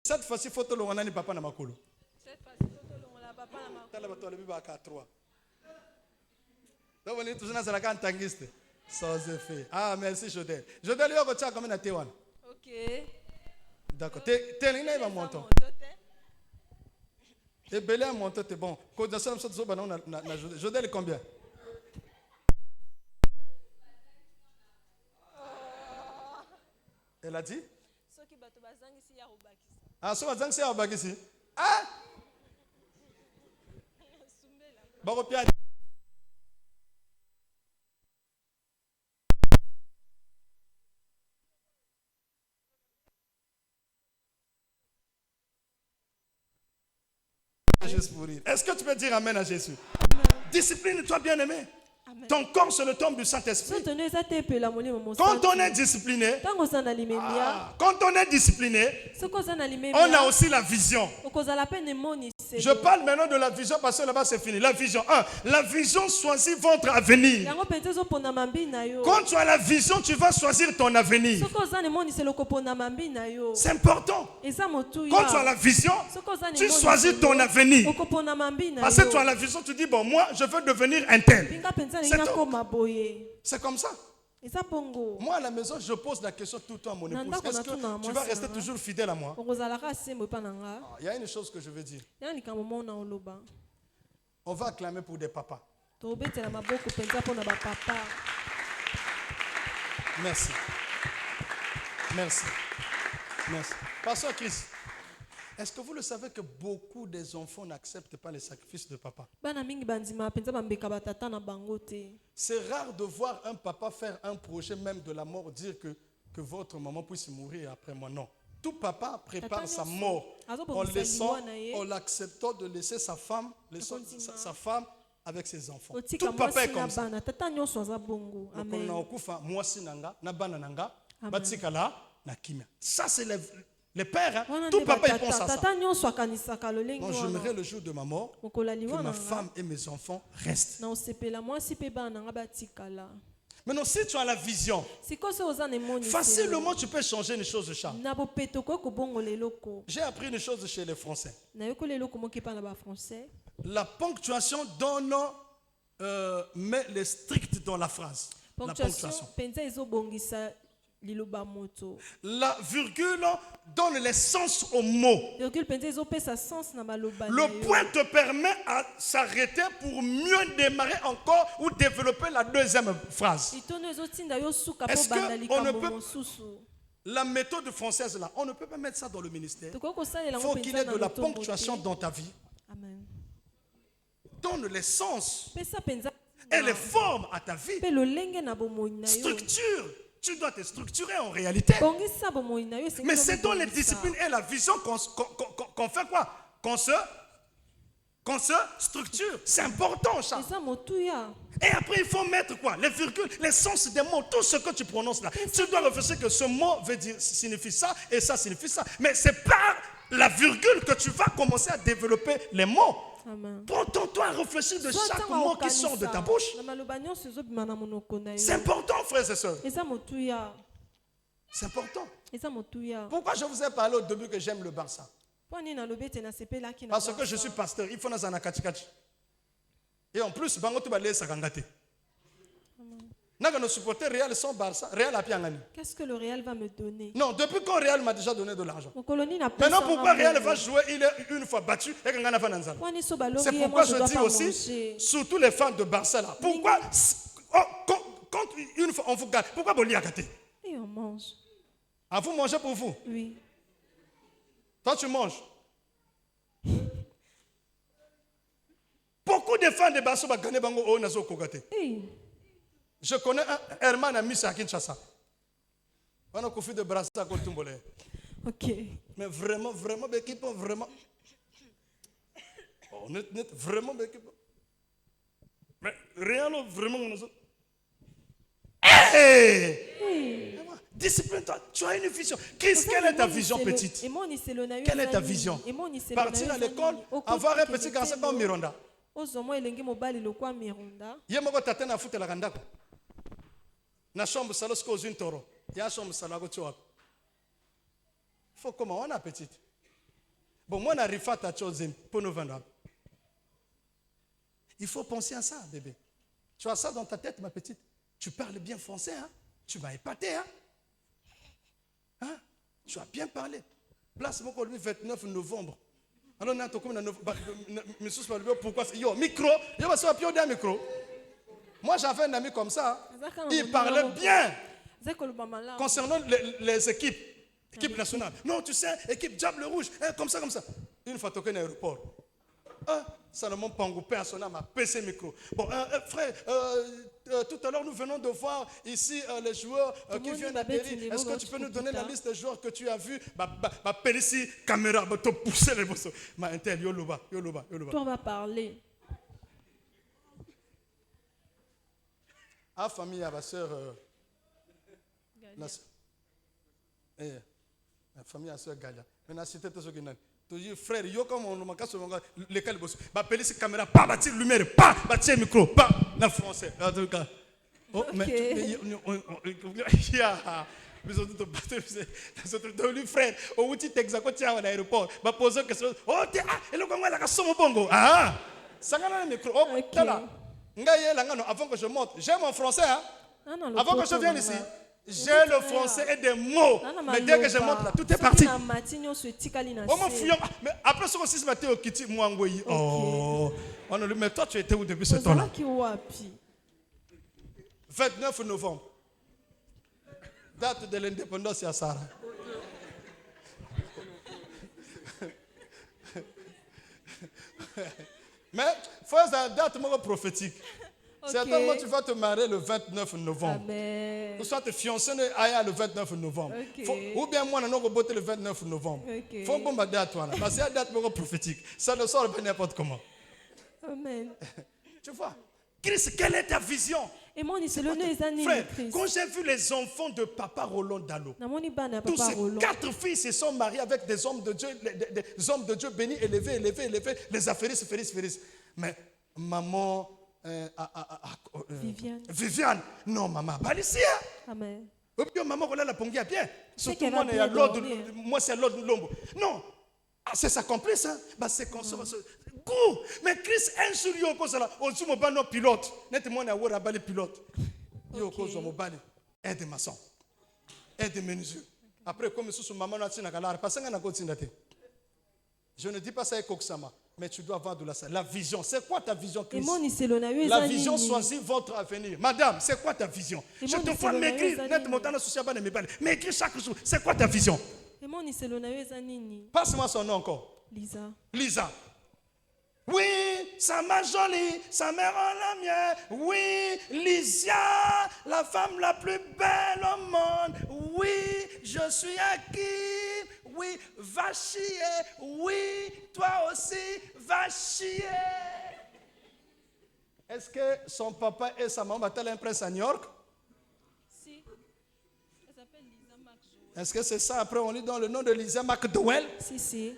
Cette fois-ci, il faut que l'on ait papa na makolo. Cette fois-ci, il faut papa na makolo. T'as la bataille de à 3. Donc, on est toujours dans la cante tanguiste. Sans effet. Ah, merci, Jodel. Jodel, il y a un comme un T1. Ok. D'accord. T'es là, il va monter. T'es belé à monter, t'es bon. Quand on a Jodel est combien? Elle a dit? Ah, so bazang c'est abagisi. Ah! Bako pia. Juste pour rire. Est-ce que tu peux dire amen à Jésus? Discipline-toi, bien-aimé. Ton corps, c'est le temple du Saint-Esprit. Quand on est discipliné, quand on est discipliné, on a aussi la vision. Je parle maintenant de la vision parce que là-bas c'est fini. La vision. La vision choisit votre avenir. Quand tu as la vision, tu vas choisir ton avenir. C'est important. Quand tu as la vision, tu choisis ton avenir. Parce que tu as la vision, tu dis, bon, moi, je veux devenir un tel. C'est comme ça. Moi, à la maison, je pose la question tout le temps à mon épouse. Est-ce que tu vas rester toujours fidèle à moi? Il y a une chose que je veux dire. On va acclamer pour des papas. Merci. Merci. Merci. Pasteur Chris, est-ce que vous le savez que beaucoup des enfants n'acceptent pas les sacrifices de papa? C'est rare de voir un papa faire un projet même de la mort, dire que votre maman puisse mourir après moi. Non. Tout papa prépare Tata sa nyonso, mort azobongisa liwa na ye. en l'acceptant de laisser sa femme, sa femme avec ses enfants. Otika Tout papa est mwasi comme na ça. bana. Tata nyonso aza bongo. Donc on Amen. a okufa mwasi nanga na bana nanga Amen. batikala na kimia. Ça c'est les pères. Hein. Wana Tout nde papa il batata. pense à ça. Tata nyonso akanisaka lolenge Donc wana. j'aimerais le jour de ma mort Mokola que liwa ma na femme nga. et mes enfants restent. Na osepela mwasi pe bana nanga batikala. Maintenant si tu as la vision, Sikoso oza na emoni. facilement tu peux changer une chose de ça. Na bopeto ko kobongola eloko. J'ai appris une chose chez les Français. Na yokola eloko moki pa na ba français. La ponctuation donne met les stricts dans la phrase. La ponctuation. Penza ezobongisa liloba moto. La virgule donne les sens aux mots. Virgule penza ezopesa sens na maloba. Le point te permet à s'arrêter pour mieux démarrer encore ou développer la deuxième phrase. Itono ezotinda yo suka po Est-ce banda qu'on ne likambo peut- mosusu. La méthode française là, on ne peut pas mettre ça dans le ministère. Toko kosalela Il ngo faut qu'il y penza ait na de la lotombo ponctuation te. dans ta vie. Amen. Donne les sens Pesa penza et les formes à ta vie. pe lolenge na bomoi na yo. Structure. Tu dois te structurer en réalité. Bongisa bomoi na yo esengi Mais c'est dans les kobongisa. disciplines et la vision qu'on fait quoi? Qu'on se structure. C'est important ça. Eza motuya. Et après, il faut mettre quoi? Les virgules, les sens des mots, tout ce que tu prononces là. Tu dois réfléchir que ce mot veut dire, signifie ça et ça signifie ça. Mais c'est par la virgule que tu vas commencer à développer les mots. Amen. Prends ton temps à réfléchir de chaque mot qui sort de ta bouche. Na maloba nyonso ezobima na monoko na C'est yo. important, frères et sœurs. Eza motuya. C'est important. Eza motuya. Pourquoi je vous ai parlé au début que j'aime le Barça? Poni na lobi ete nasepelaki na Parce que je suis pasteur. Il faut nazana kachikachi. Et en plus, bango tu balé sakangate. Naga nos supporters Real sont Barça. Real a piangani. Qu'est-ce que le Real va me donner? Non, depuis quand Real m'a déjà donné de l'argent. Mokoloni na Maintenant, pourquoi Real va jouer? Il est une fois battu et Kangana va nanzala. Poni so balongi C'est et pourquoi moi je je dois dis pas aussi, manger. surtout les fans de Barça là, pourquoi, quand une fois on vous gagne, pourquoi vous l'y gâté? Et on mange. Ah, vous mangez pour vous? Oui. Toi, tu manges. Beaucoup de fans de Barça vont gagner bango au nazo kogate. Hey. Je connais un Herman à Miss à Kinshasa. On a confié de Barça à Koltumbole. Ok. Mais vraiment, vraiment, l'équipe, vraiment. Oh, net, vraiment, l'équipe. Mais rien, vraiment, on a. Hey! Discipline-toi, tu as une vision. Quelle est ta vision petite? Quelle est ta vision? Partir à l'école, avoir un petit garçon comme Miranda. Yemoko tatena fute la randako. Na chambre salosko aux une toro. Ya chambre salago tuak. Faut comment on a petite. Bon, moi, on arrive à ta chose pour nous vendre. Il faut penser à ça, bébé. Tu as ça dans ta tête, ma petite. Tu parles bien français, hein? Tu m'as épaté, hein? Hein? Tu as bien parlé. Place mon le 29 novembre. Alors, on a tout comme pourquoi yo, micro, yo, va se faire un micro. Moi, j'avais un ami comme ça. Il parlait bien concernant les équipes. Équipe nationale. Non, tu sais, équipe Diable Rouge. Hein, comme ça, comme ça. Une fois toqué à l'aéroport. Salomon Pangoupé a sonné à ma PC micro. Bon, frère, tout à l'heure, nous venons de voir ici les joueurs qui viennent d'atterrir. Est-ce que tu peux nous donner la liste des joueurs que tu as vus? Ici, caméra, te pousser les bosses. Ma intel, yoloba. On va parler. Ah, famille, à ma soeur. La famille à soeur Galia. Maintenant, c'était tout ce qui n'a. Tu dis, frère, yo comme on m'a cassé les calibos. Bah, pélis caméra, pas bâtir lumière, pas bâtir micro, pas dans le français. En tout cas. Oh, mais mais on te battre, frère, au outil t'exacote à l'aéroport. Bah, poser question. Oh, t'es ah, et le Congo la casse mon bongo. Ah, ça a le micro. Oh, t'es là. Avant que je monte, j'ai mon français, hein. Avant que je vienne ici. J'ai le français et des mots. Mais dès que je monte là, tout est parti. Mais après ce que je suis au Kiti, moi, oh, mais toi, tu étais où depuis ce temps-là? 29 novembre. Date de l'indépendance à Sarah. Mais, faut une date prophétique. Ok. Certainement, tu vas te marier le 29 novembre. Amen. Ou soit te fiancer le 29 novembre. Ok. Ou bien moi, on a roboté le 29 novembre. Ok. Faut qu'on m'aide à toi là. Parce que c'est une date prophétique. Ça ne sort pas n'importe comment. Amen. Tu vois? Christ, quelle est ta vision? Et moi, c'est le nom des années Frère, Christ. quand j'ai vu les enfants de Papa Roland Dalo, Namoni bana tous papa ces Roland. 4 4 filles se sont mariées avec des hommes de Dieu, des hommes de Dieu bénis, élevés, les affairistes. Mais maman, Viviane, non, maman, pas ici. Amen. Ou bien maman, voilà la pongia bien. Surtout qu'elle moi, va il y a bien l'ordre, dormir. moi c'est l'ordre de l'ombre. Non, c'est sa complice, hein. Bah, c'est qu'on goût. Mais Christ, un sur lui, au cause là, au dessus, mon bano pilote. Net moi, on a un pilote. Il au cause de mon bani. Aide maçon. Aide menuisier. Après, comme sous maman, on a tiré la parce qu'on a continué. Je ne dis pas ça avec Oksama, mais tu dois avoir de la vision. C'est quoi ta vision, Et Christ? moi, c'est le nom La vision choisit votre avenir. Madame, c'est quoi ta vision? Et Je moi, te c'est vois le m'écrire. Naïs Net mon temps mais écris chaque jour. C'est quoi ta vision? Et moi, c'est le nom des années. Passe-moi son nom encore. Lisa. Lisa. Oui, ça m'a jolie, ça me rend la mienne. Oui, Lisa, la femme la plus belle au monde. Oui, je suis acquis. Oui, va chier. Oui, toi aussi, va chier. Est-ce que son papa et sa maman battent l'impresse à New York? Si. Elle s'appelle Lisa McDowell. Est-ce que c'est ça? Après, on lit dans le nom de Lisa McDowell. Si.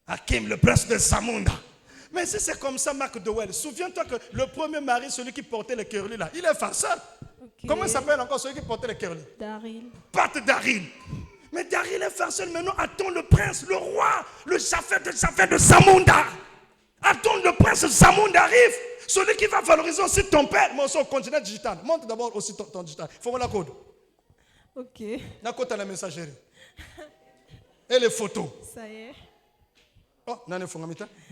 Hakim, le prince de Zamunda. Mais si c'est comme ça, McDowell, souviens-toi que le premier mari, celui qui portait les curly là, il est farceur. Ok. Comment il s'appelle encore celui qui portait les curly? Daryl. Pat Daryl. Mais Daryl est farceur. Maintenant, attends le prince, le roi, le chafet de Zamunda. Attends le prince Zamunda arrive. Celui qui va valoriser aussi ton père. Mon son continent digital. Montre d'abord aussi ton digital. Il faut voir la code. Ok. La code à la messagerie. Et les photos. Ça y est. Oh,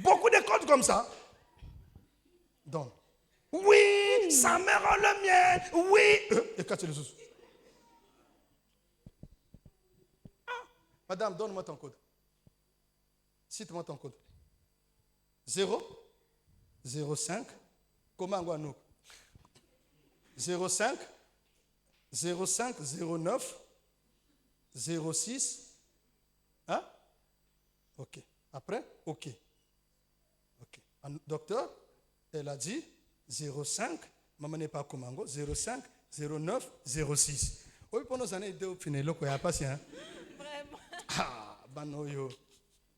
beaucoup de codes comme ça. Donc, oui, sa mère a le mien. Oui. Et quand tu les sous. Madame, donne-moi ton code. Cite-moi ton code. 0, 05. Comment on va nous? 05, 05, 09, 06. Hein? Ok. Après, ok. Docteur, elle a dit 05, maman n'est pas comme Ango, 05, 09, 06. Oui, pour nos années, il n'y a pas si. Vraiment. Ah, banoyo.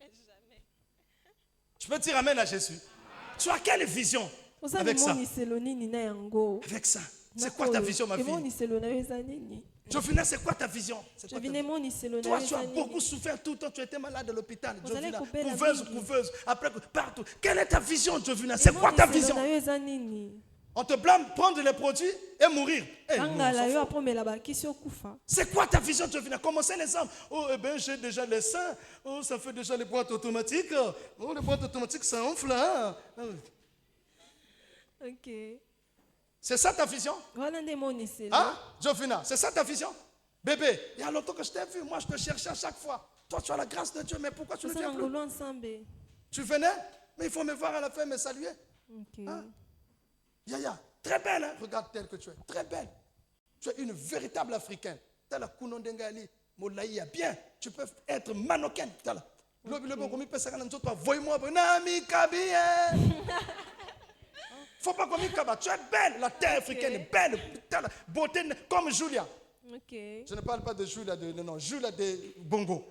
Jamais. Je peux dire amen à Jésus. Tu as quelle vision avec ça? Avec ça. C'est quoi ta vision, ma fille? Jovina, c'est quoi ta vision? Toi, tu as beaucoup souffert tout le temps. Tu étais malade à l'hôpital. Jovina, couveuse, après, partout. Quelle est ta vision, Jovina? C'est quoi ta vision? On te blâme, prendre les produits et mourir. Hey, c'est quoi ta vision, Jovina? Commencez les hommes. Oh, eh bien, j'ai déjà les seins. Oh, ça fait déjà les boîtes automatiques. Oh, les boîtes automatiques, ça enfle. Hein? Ok. C'est ça ta vision? Hein? Jovina, c'est ça ta vision? Bébé, il y a longtemps que je t'ai vu. Moi, je te cherchais à chaque fois. Toi, tu as la grâce de Dieu, mais pourquoi tu ne viens plus? Tu venais, mais il faut me voir à la fin, me saluer. Ok. Hein? Yaya, très belle, hein? Regarde telle que tu es. Très belle. Tu es une véritable africaine. Tu as la Kounondengali, Molaïa. Bien, tu peux être marocaine. Tu as la. Voyez-moi, faut pas comme Kaba. Tu es belle, la terre africaine est belle, beauté comme Julia. Okay. Je ne parle pas de Julia non, Julia de Bongo.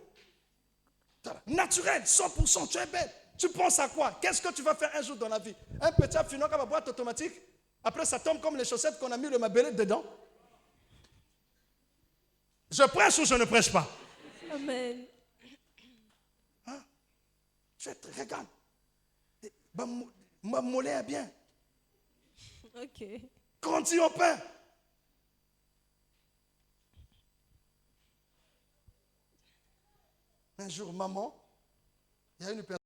Naturel, 100%, tu es belle. Tu penses à quoi? Qu'est-ce que tu vas faire un jour dans la vie? Un petit affinant qui va boîte automatique. Après, ça tombe comme les chaussettes qu'on a mis le mabélé dedans. Je prêche ou je ne prêche pas? Amen. Hein? Regarde. Ma mollet est bien. Ok. Grandis au pain. Un jour, maman, il y a une personne.